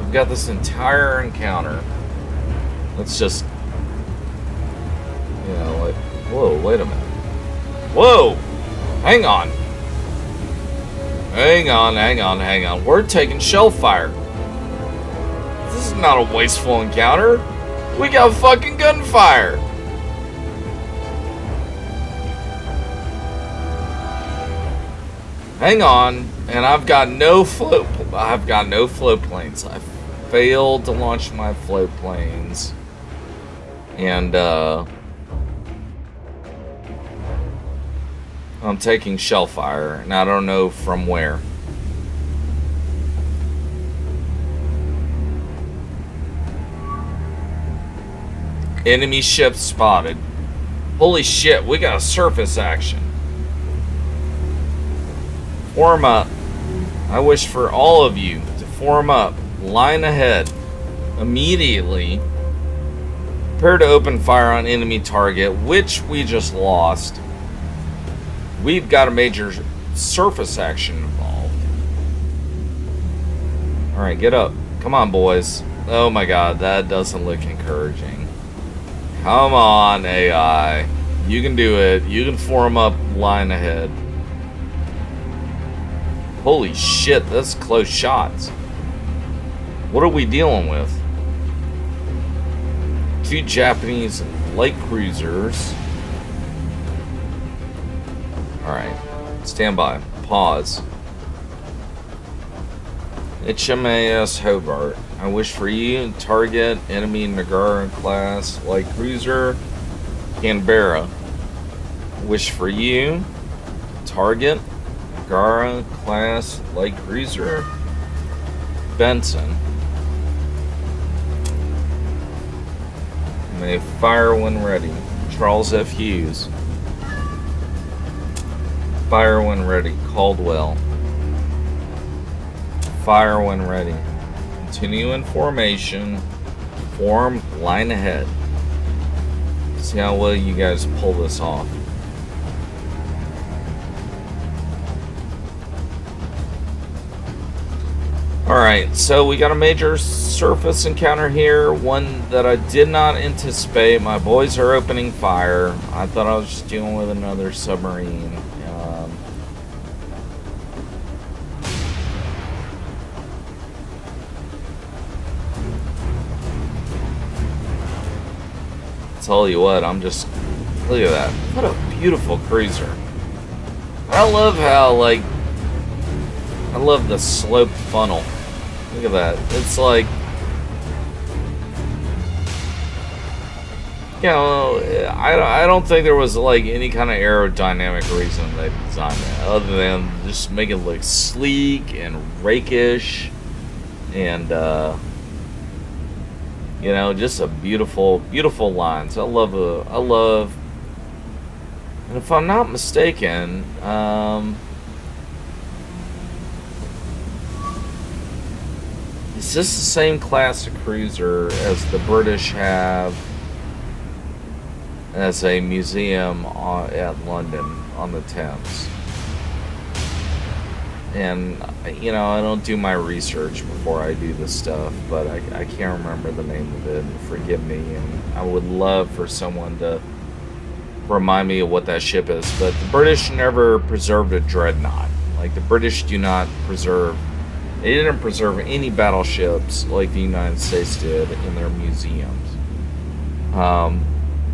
we've got this entire encounter. Let's just, like, whoa, wait a minute. Whoa! Hang on. Hang on. We're taking shell fire. This is not a wasteful encounter. We got fucking gunfire. Hang on. And I've got no float planes. I failed to launch my float planes. And I'm taking shell fire, and I don't know from where. Enemy ship spotted. Holy shit, we got a surface action. Form up. I wish for all of you to form up, line ahead, immediately. Prepare to open fire on enemy target, which we just lost. We've got a major surface action involved. Alright, get up. Come on, boys. Oh my god, that doesn't look encouraging. Come on, AI. You can do it. You can form up, line ahead. Holy shit, that's close shots. What are we dealing with? 2 Japanese light cruisers. Alright, stand by. Pause. HMAS Hobart. I wish for you to target enemy Nagara class light cruiser Canberra. I wish for you target Nagara class light cruiser Benson. May fire when ready. Charles F. Hughes. Fire when ready. Caldwell. Fire when ready. Continue in formation. Form line ahead. See how well you guys pull this off. Alright, so we got a major surface encounter here, one that I did not anticipate. My boys are opening fire. I thought I was just dealing with another submarine. Tell you what, I'm just, look at that. What a beautiful cruiser. I love how, like, I love the sloped funnel. Look at that. It's like I don't think there was like any kind of aerodynamic reason they designed that, other than just make it look sleek and rakish, and just a beautiful, beautiful lines. I love, and if I'm not mistaken, is this the same class of cruiser as the British have as a museum at London on the Thames? And I don't do my research before I do this stuff, but I can't remember the name of it. Forgive me, and I would love for someone to remind me of what that ship is. But the British never preserved a dreadnought. Like, the British do not preserve. They didn't preserve any battleships like the United States did in their museums.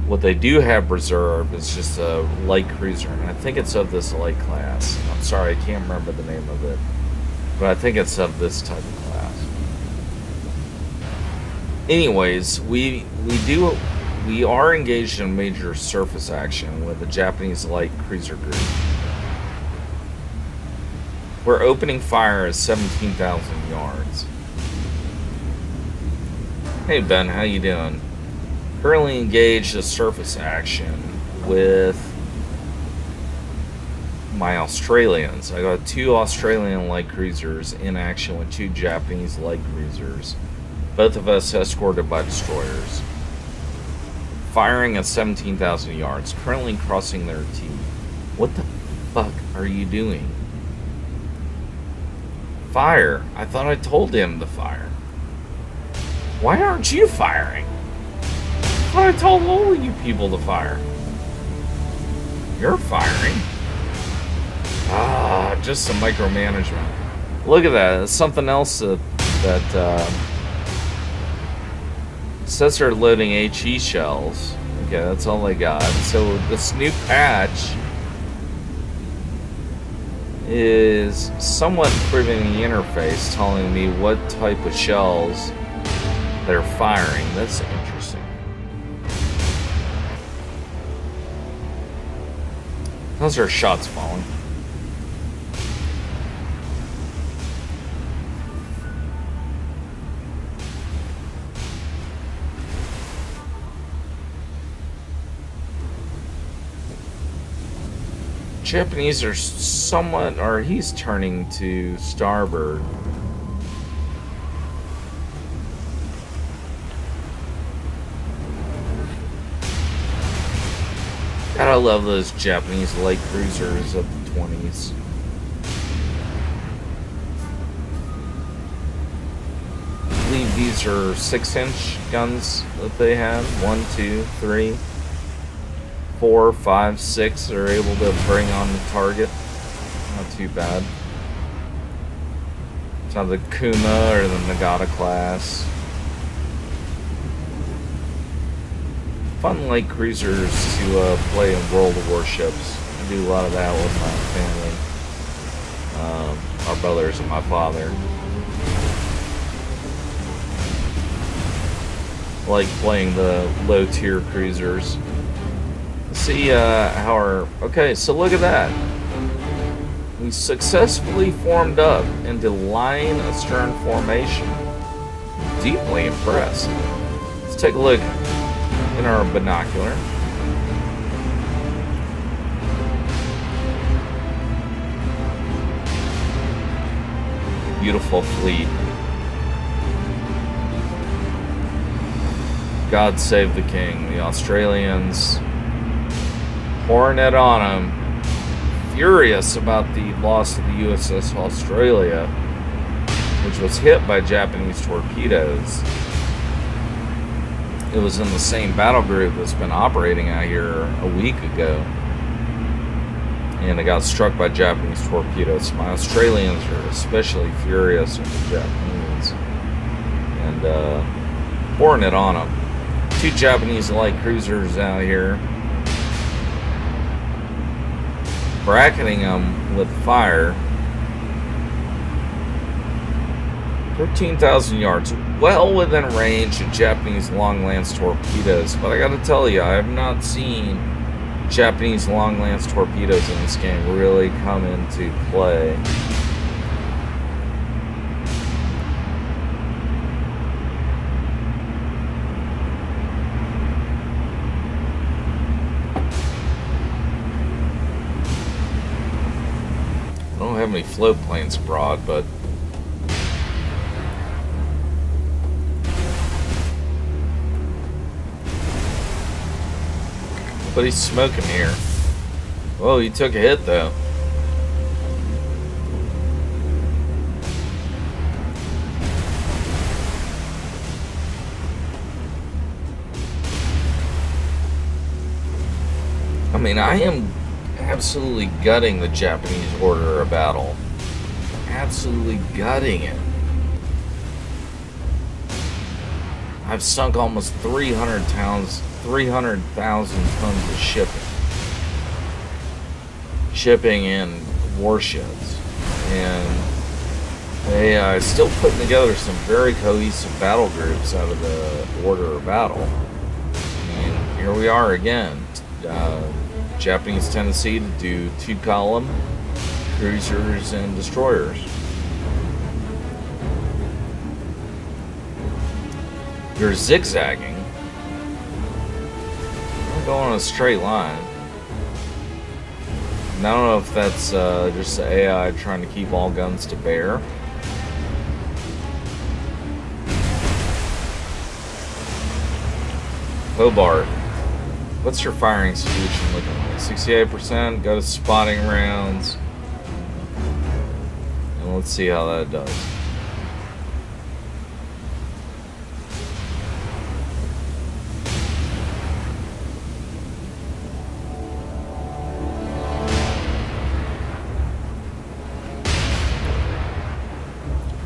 What they do have preserved is just a light cruiser, and I think it's of this light class. I'm sorry, I can't remember the name of it, but I think it's of this type of class. Anyways, we are engaged in major surface action with the Japanese light cruiser group. We're opening fire at 17,000 yards. Hey Ben, how you doing? Currently engaged in surface action with my Australians. I got 2 Australian light cruisers in action with 2 Japanese light cruisers. Both of us escorted by destroyers. Firing at 17,000 yards, currently crossing their T. What the fuck are you doing? Fire. I thought I told him to fire. Why aren't you firing? I thought I told all of you people to fire. You're firing. Just some micromanagement. Look at that. It's something else that says they're loading HE shells. Okay, that's all they got. So this new patch is somewhat improving the interface, telling me what type of shells they're firing. That's interesting. Those are shots falling. Japanese are somewhat, or he's turning to starboard. God, I love those Japanese light cruisers of the 20s. I believe these are 6-inch guns that they have. 1, 2, 3, 4, 5, 6 are able to bring on the target. Not too bad. It's not the Kuma or the Nagata class. Fun light cruisers to play in World of Warships. I do a lot of that with my family, our brothers and my father. I like playing the low tier cruisers. See how our... Okay, so look at that. We successfully formed up into line astern formation. Deeply impressed. Let's take a look in our binocular. Beautiful fleet. God save the king. The Australians pouring it on them, furious about the loss of the USS Australia, which was hit by Japanese torpedoes. It was in the same battle group that's been operating out here a week ago, and it got struck by Japanese torpedoes. My Australians are especially furious with the Japanese, and pouring it on them. 2 Japanese light cruisers out here, bracketing them with fire. 13,000 yards, well within range of Japanese long lance torpedoes. But I gotta tell you, I have not seen Japanese long lance torpedoes in this game really come into play. I don't have any float planes abroad, but nobody's smoking here. Whoa, you took a hit though. I mean, I am absolutely gutting the Japanese order of battle. Absolutely gutting it. I've sunk almost 300,000 tons of shipping and warships, and they still putting together some very cohesive battle groups out of the order of battle. And here we are again. Japanese tendency to do two-column cruisers and destroyers. They're zigzagging. They're going on a straight line. And I don't know if that's just the AI trying to keep all guns to bear. Hobart, what's your firing solution looking like? 68%. Go to spotting rounds. And let's see how that does.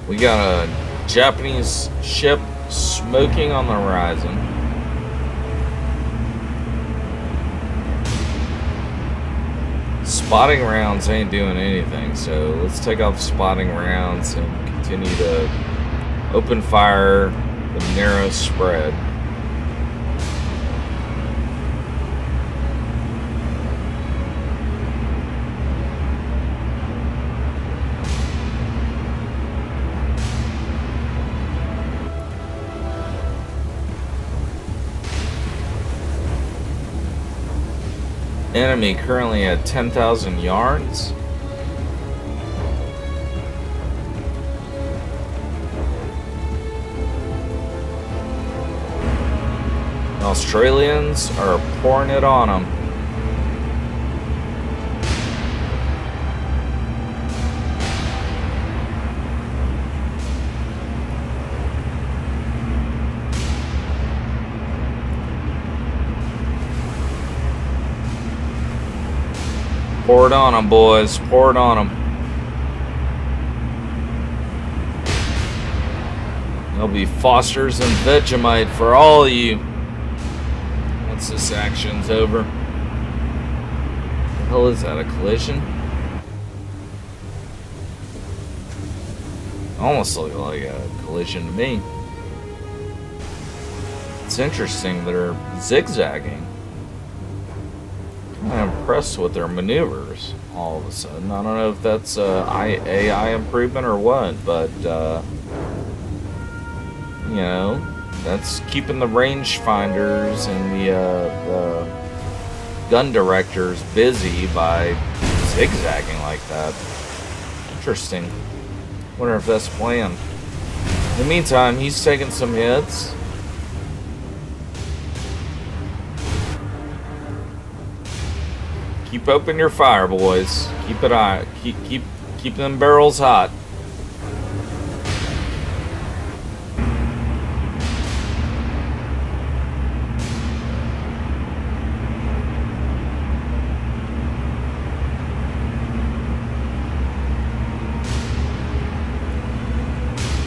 We got a Japanese ship smoking on the horizon. Spotting rounds ain't doing anything, so let's take off spotting rounds and continue to open fire the narrow spread. Enemy currently at 10,000 yards. Australians are pouring it on them. Pour it on them, boys. Pour it on them. There'll be Foster's and Vegemite for all of you once this action's over. What the hell is that? A collision? Almost look like a collision to me. It's interesting. They're zigzagging. I'm impressed with their maneuvers all of a sudden. I don't know if that's AI improvement or what, but you know, that's keeping the rangefinders and the gun directors busy by zigzagging like that. Interesting. Wonder if that's planned. In the meantime, he's taking some hits. Keep open your fire, boys. Keep it hot. Keep them barrels hot.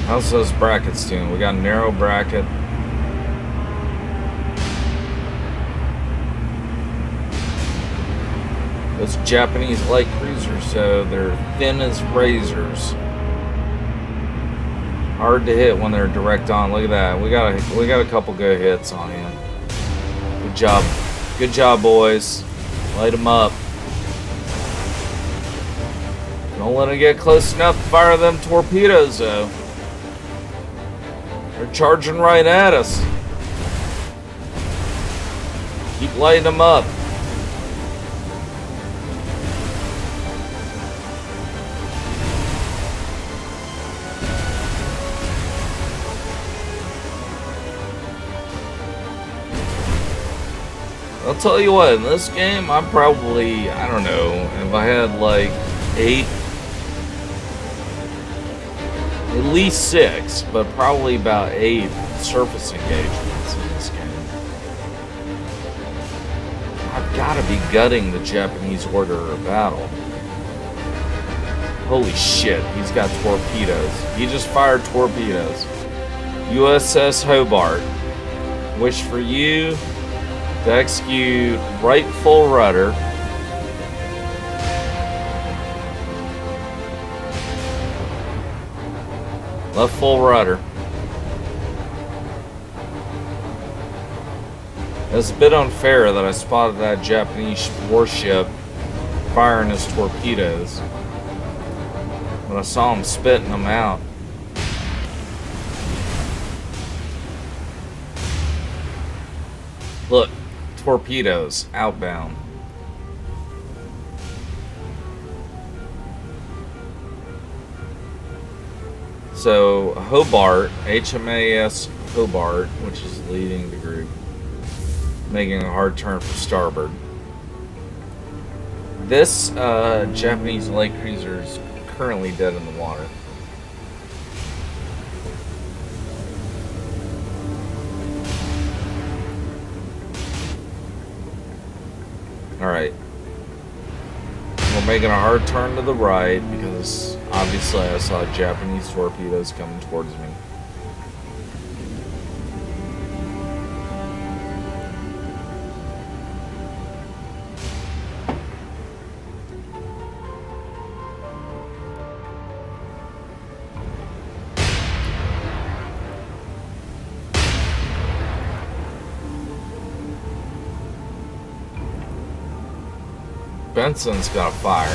How's those brackets doing? We got a narrow bracket. Those Japanese light cruisers, so they're thin as razors. Hard to hit when they're direct on. Look at that. We got a couple good hits on him. Good job. Good job, boys. Light them up. Don't let them get close enough to fire them torpedoes, though. They're charging right at us. Keep lighting them up. I'll tell you what, in this game, I'm probably, I don't know, if I had like 8, at least 6, but probably about 8 surface engagements in this game. I've got to be gutting the Japanese order of battle. Holy shit, he's got torpedoes. He just fired torpedoes. USS Hobart. Wish for you to execute right full rudder. Left full rudder. It's a bit unfair that I spotted that Japanese warship firing his torpedoes, but I saw him spitting them out. Look, torpedoes outbound. So Hobart, HMAS Hobart, which is leading the group, making a hard turn for starboard. This Japanese light cruiser is currently dead in the water. Alright. We're making a hard turn to the right because obviously I saw Japanese torpedoes coming towards me. Benson's got a fire.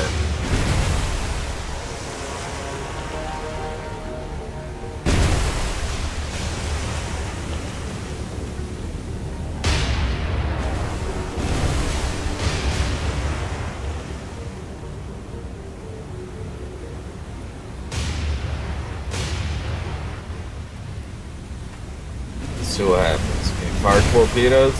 Let's see what happens. Can you fire torpedoes?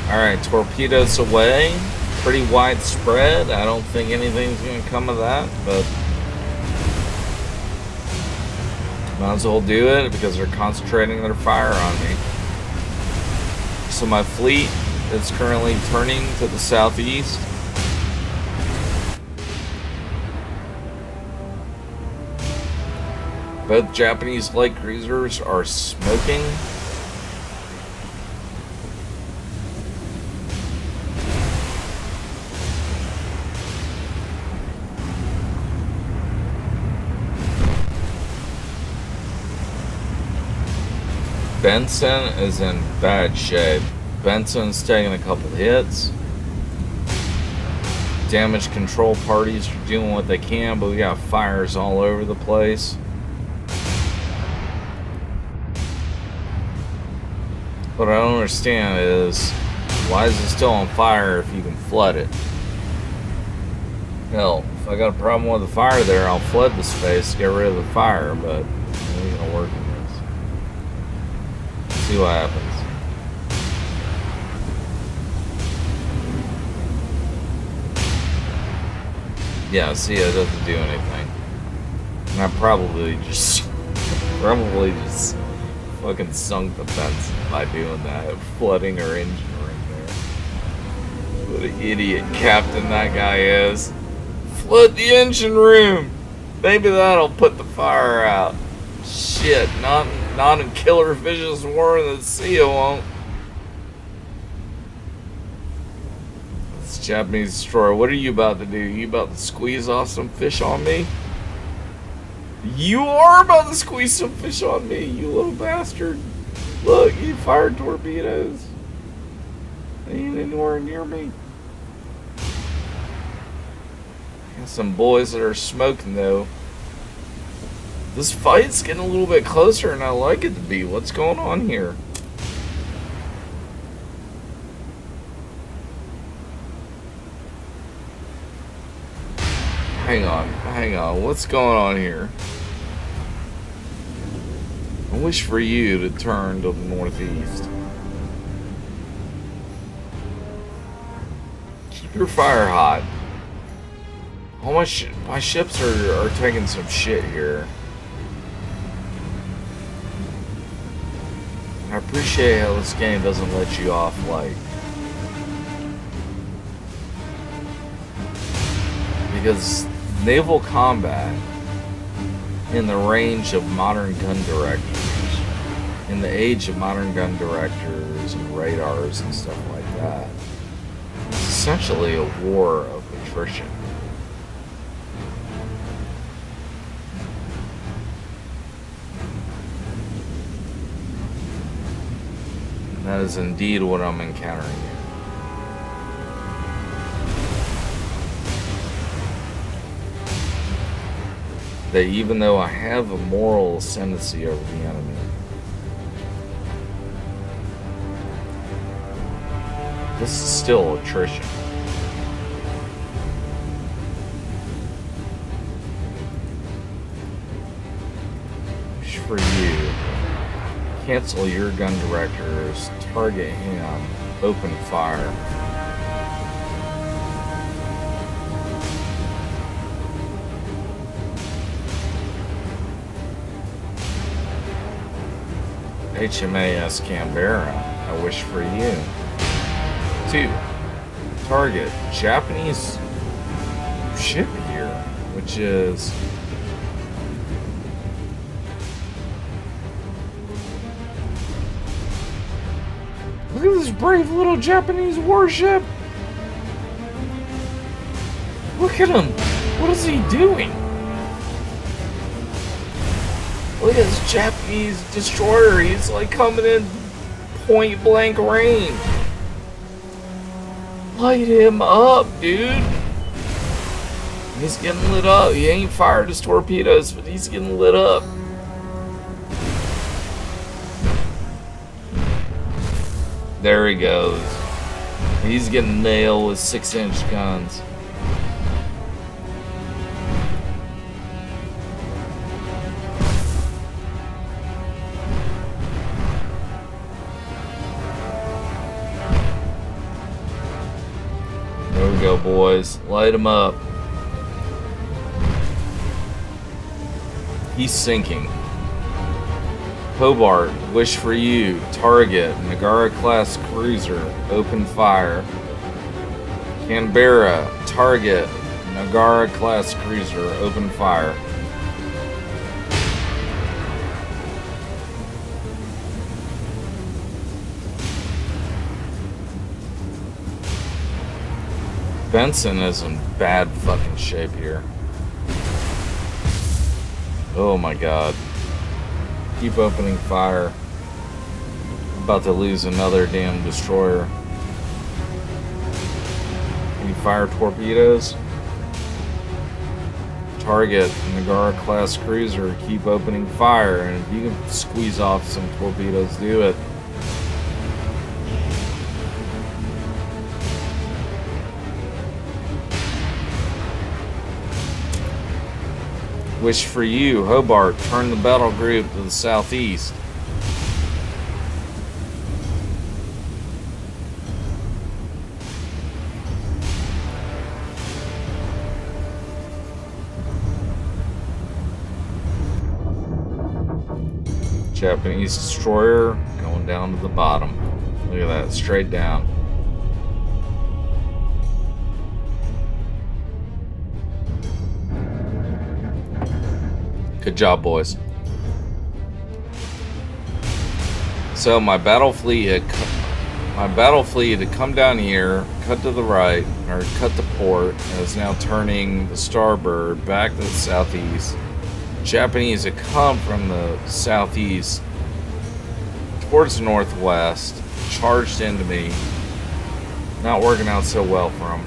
Alright, torpedoes away. Pretty widespread. I don't think anything's going to come of that, but might as well do it because they're concentrating their fire on me. So my fleet is currently turning to the southeast. Both Japanese light cruisers are smoking. Benson is in bad shape. Benson's taking a couple hits. Damage control parties are doing what they can, but we got fires all over the place. What I don't understand is, why is it still on fire if you can flood it? Hell, if I got a problem with the fire there, I'll flood the space to get rid of the fire, but it ain't gonna work in this. See what happens. Yeah, see, it doesn't do anything. And I probably just fucking sunk the fence by doing that, flooding her engine room there. What an idiot captain that guy is. Flood the engine room! Maybe that'll put the fire out. Shit, not in Killer Fish's War in the Sea, it won't. Let's Japanese destroyer, what are you about to do? You about to squeeze off some fish on me? You are about to squeeze some fish on me, you little bastard. Look, you fired torpedoes. They ain't anywhere near me. Got some boys that are smoking though. This fight's getting a little bit closer and I like it to be. What's going on here? Hang on. What's going on here? I wish for you to turn to the northeast. Keep your fire hot. All my ships are taking some shit here. I appreciate how this game doesn't let you off light. Because naval combat in the range of modern gun directors, in the age of modern gun directors and radars and stuff like that, it's essentially a war of attrition. And that is indeed what I'm encountering here. That even though I have a moral ascendancy over the enemy, this is still attrition. Wish for you. Cancel your gun directors. Target him. Open fire. HMAS Canberra, I wish for you. 2. Target Japanese ship here, which is look at this brave little Japanese warship. Look at him. What is he doing? Look at this Japanese destroyer. He's like coming in point blank range. Light him up, dude. He's getting lit up. He ain't fired his torpedoes, but he's getting lit up. There he goes. He's getting nailed with 6-inch guns. There we go, boys. Light him up. He's sinking. Hobart, wish for you. Target, Nagara-class cruiser. Open fire. Canberra, target, Nagara-class cruiser. Open fire. Benson is in bad fucking shape here. Oh my god. Keep opening fire. I'm about to lose another damn destroyer. Can you fire torpedoes? Target Nagara-class cruiser. Keep opening fire. And if you can squeeze off some torpedoes, do it. Wish for you, Hobart, turn the battle group to the southeast. Japanese destroyer going down to the bottom. Look at that, straight down. Good job, boys. So my battle fleet my battle fleet had come down here, cut to the right, or cut to port, and is now turning the starboard back to the southeast. Japanese had come from the southeast towards the northwest, charged into me. Not working out so well for them.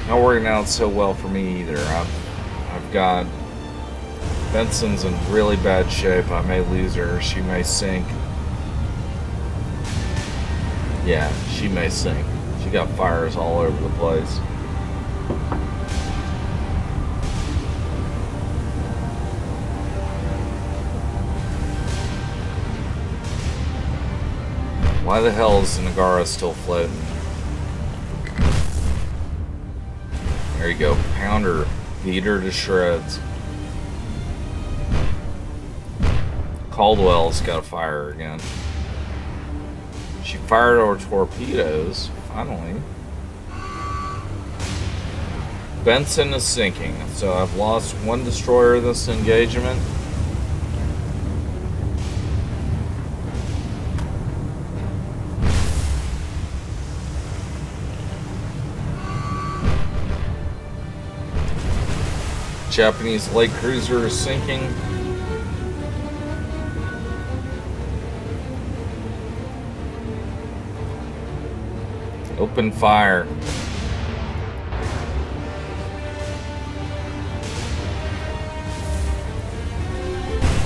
Not working out so well for me either. I've got Benson's in really bad shape. I may lose her. She may sink. Yeah, she may sink. She got fires all over the place. Why the hell is Nagara still floating? There you go. Pound her. Beat her to shreds. Caldwell's got to fire her again. She fired our torpedoes, finally. Benson is sinking, so I've lost one destroyer this engagement. Japanese light cruiser is sinking. Open fire.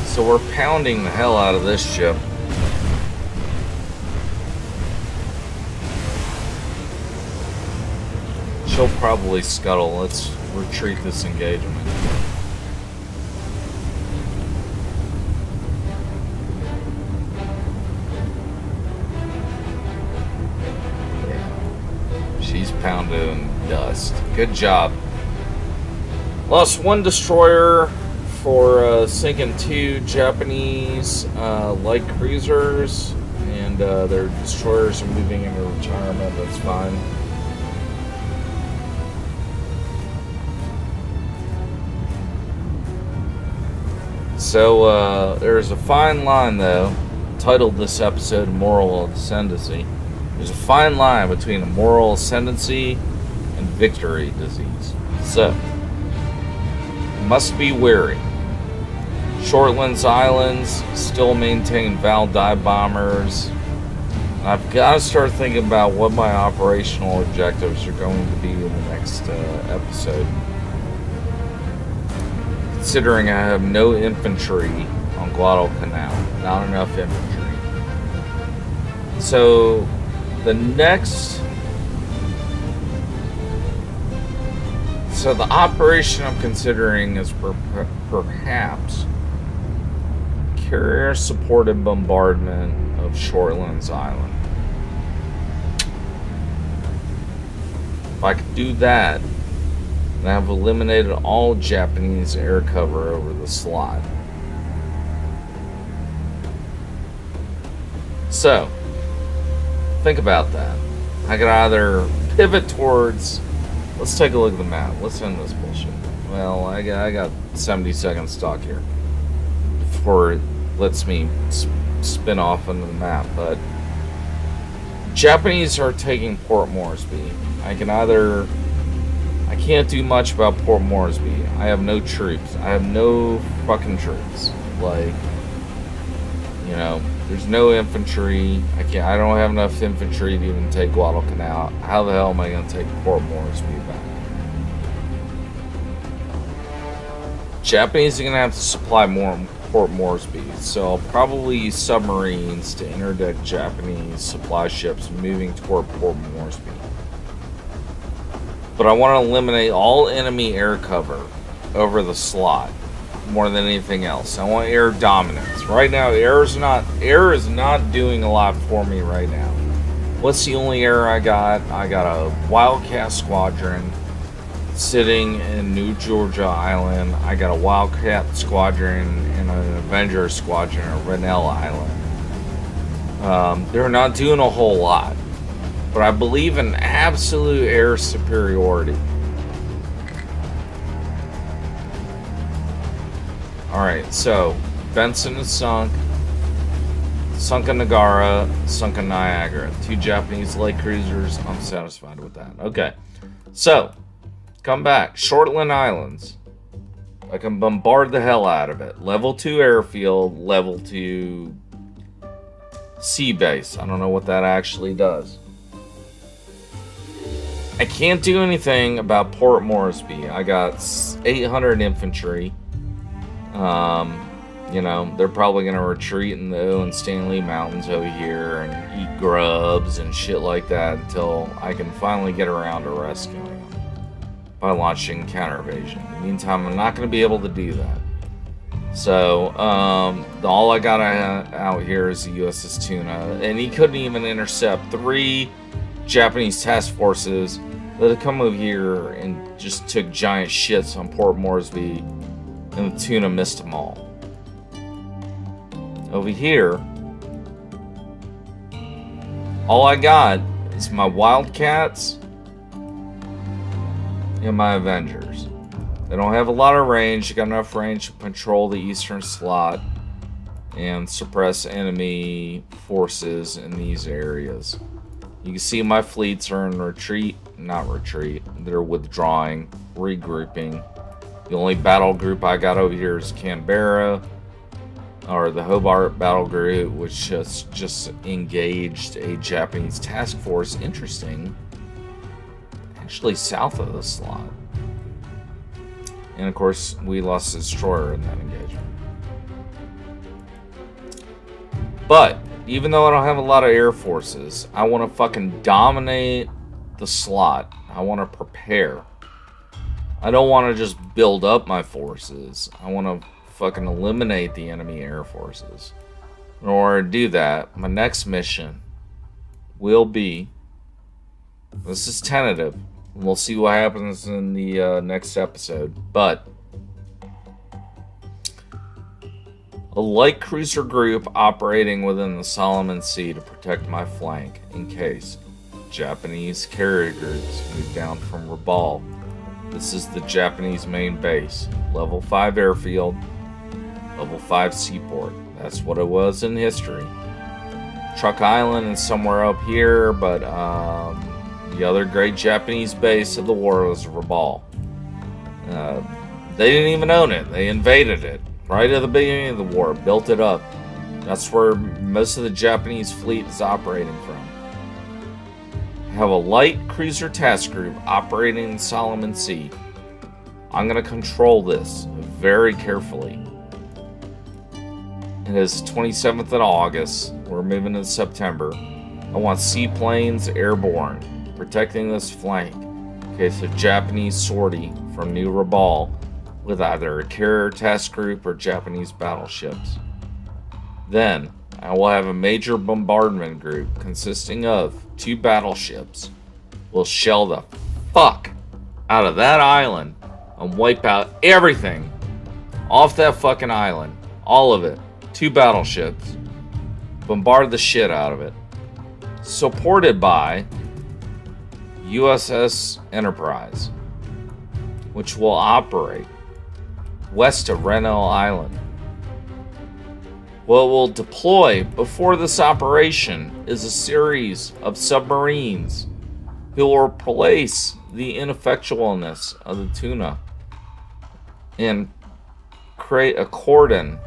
So we're pounding the hell out of this ship. She'll probably scuttle. Let's retreat this engagement. She's pounded in dust. Good job. Lost one destroyer for sinking two Japanese light cruisers, and their destroyers are moving into retirement. That's fine. So there's a fine line, though. Titled this episode "Moral Ascendancy." There's a fine line between a moral ascendancy and victory disease. So, must be wary. Shortlands Islands still maintain Val dive bombers. I've got to start thinking about what my operational objectives are going to be in the next episode. Considering I have no infantry on Guadalcanal, not enough infantry. So, the operation I'm considering is perhaps carrier-supported bombardment of Shortlands Island. If I could do that, then I've eliminated all Japanese air cover over the slot. So, think about that. I could either pivot towards... Let's take a look at the map. Let's end this bullshit. Well, I got 70 seconds stock here before it lets me spin off into the map. But Japanese are taking Port Moresby. I can't do much about Port Moresby. I have no troops. I have no fucking troops. Like, you know, there's no infantry. I don't have enough infantry to even take Guadalcanal. How the hell am I going to take Port Moresby back? Japanese are going to have to supply more Port Moresby, so I'll probably use submarines to interdict Japanese supply ships moving toward Port Moresby. But I want to eliminate all enemy air cover over the slot more than anything else. I want air dominance. Right now, air is not doing a lot for me right now. What's the only air I got? I got a Wildcat Squadron sitting in New Georgia Island. I got a Wildcat Squadron and an Avenger Squadron at Rennell Island. They're not doing a whole lot, but I believe in absolute air superiority. Alright, so Benson is sunk. sunken Nagara, sunken Niagara. 2 Japanese light cruisers. I'm satisfied with that. Okay. So, come back. Shortland Islands. I can bombard the hell out of it. Level 2 airfield, level 2 sea base. I don't know what that actually does. I can't do anything about Port Moresby. I got 800 infantry. You know, they're probably going to retreat in the Owen Stanley Mountains over here and eat grubs and shit like that until I can finally get around to rescuing them by launching counter evasion. In the meantime, I'm not going to be able to do that. So, all I got out here is the USS Tuna, and he couldn't even intercept 3 Japanese task forces that had come over here and just took giant shits on Port Moresby, and the Tuna missed them all. Over here, all I got is my Wildcats and my Avengers. They don't have a lot of range. You got enough range to patrol the eastern slot and suppress enemy forces in these areas. You can see my fleets are in retreat, not retreat. They're withdrawing, regrouping. The only battle group I got over here is Canberra, or the Hobart battle group, which just engaged a Japanese task force. Interesting. Actually, south of the slot. And of course, we lost a destroyer in that engagement. But even though I don't have a lot of air forces, I want to fucking dominate the slot. I want to prepare. I don't want to just build up my forces. I want to fucking eliminate the enemy air forces. In order to do that, my next mission will be, this is tentative, and we'll see what happens in the next episode, but a light cruiser group operating within the Solomon Sea to protect my flank in case Japanese carrier groups move down from Rabaul. This is the Japanese main base, level 5 airfield, level 5 seaport. That's what it was in history. Truk Island is somewhere up here, but the other great Japanese base of the war was Rabaul. They didn't even own it. They invaded it right at the beginning of the war, built it up. That's where most of the Japanese fleet is operating from. I have a light cruiser task group operating in the Solomon Sea. I'm going to control this very carefully. It is 27th of August. We're moving to September. I want seaplanes airborne, protecting this flank in case of Japanese sortie from New Rabaul with either a carrier task group or Japanese battleships. Then, I will have a major bombardment group consisting of 2 battleships. Will shell the fuck out of that island and wipe out everything off that fucking island. All of it. 2 battleships. Bombard the shit out of it. Supported by USS Enterprise, which will operate west of Rennell Island. What will deploy before this operation is a series of submarines who will replace the ineffectualness of the Tuna and create a cordon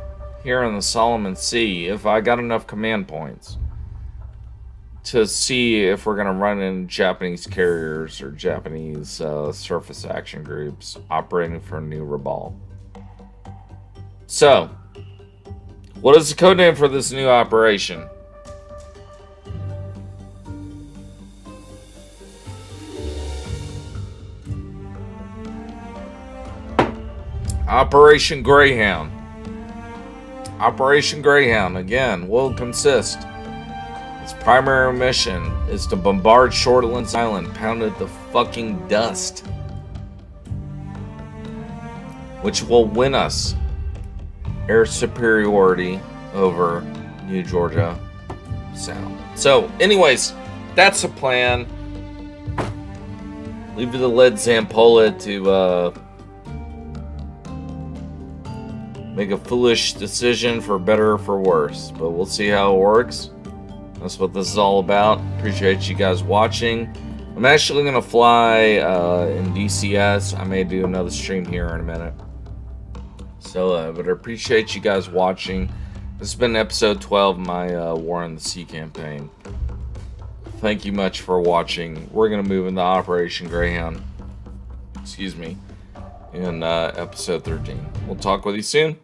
here in the Solomon Sea, if I got enough command points, to see if we're going to run in Japanese carriers or Japanese surface action groups operating from New Rabaul. So, what is the code name for this new operation? Operation Greyhound. Operation Greyhound, again, will consist. Its primary mission is to bombard Shortlands Island, pound it to fucking dust, which will win us air superiority over New Georgia Sound. So, anyways, that's the plan. Leave it to Led Zampola to make a foolish decision for better or for worse, but we'll see how it works. That's what this is all about. Appreciate you guys watching. I'm actually going to fly in DCS. I may do another stream here in a minute. So, but I appreciate you guys watching. This has been episode 12 of my War in the Sea campaign. Thank you much for watching. We're going to move into Operation Greyhound. Excuse me. In episode 13. We'll talk with you soon.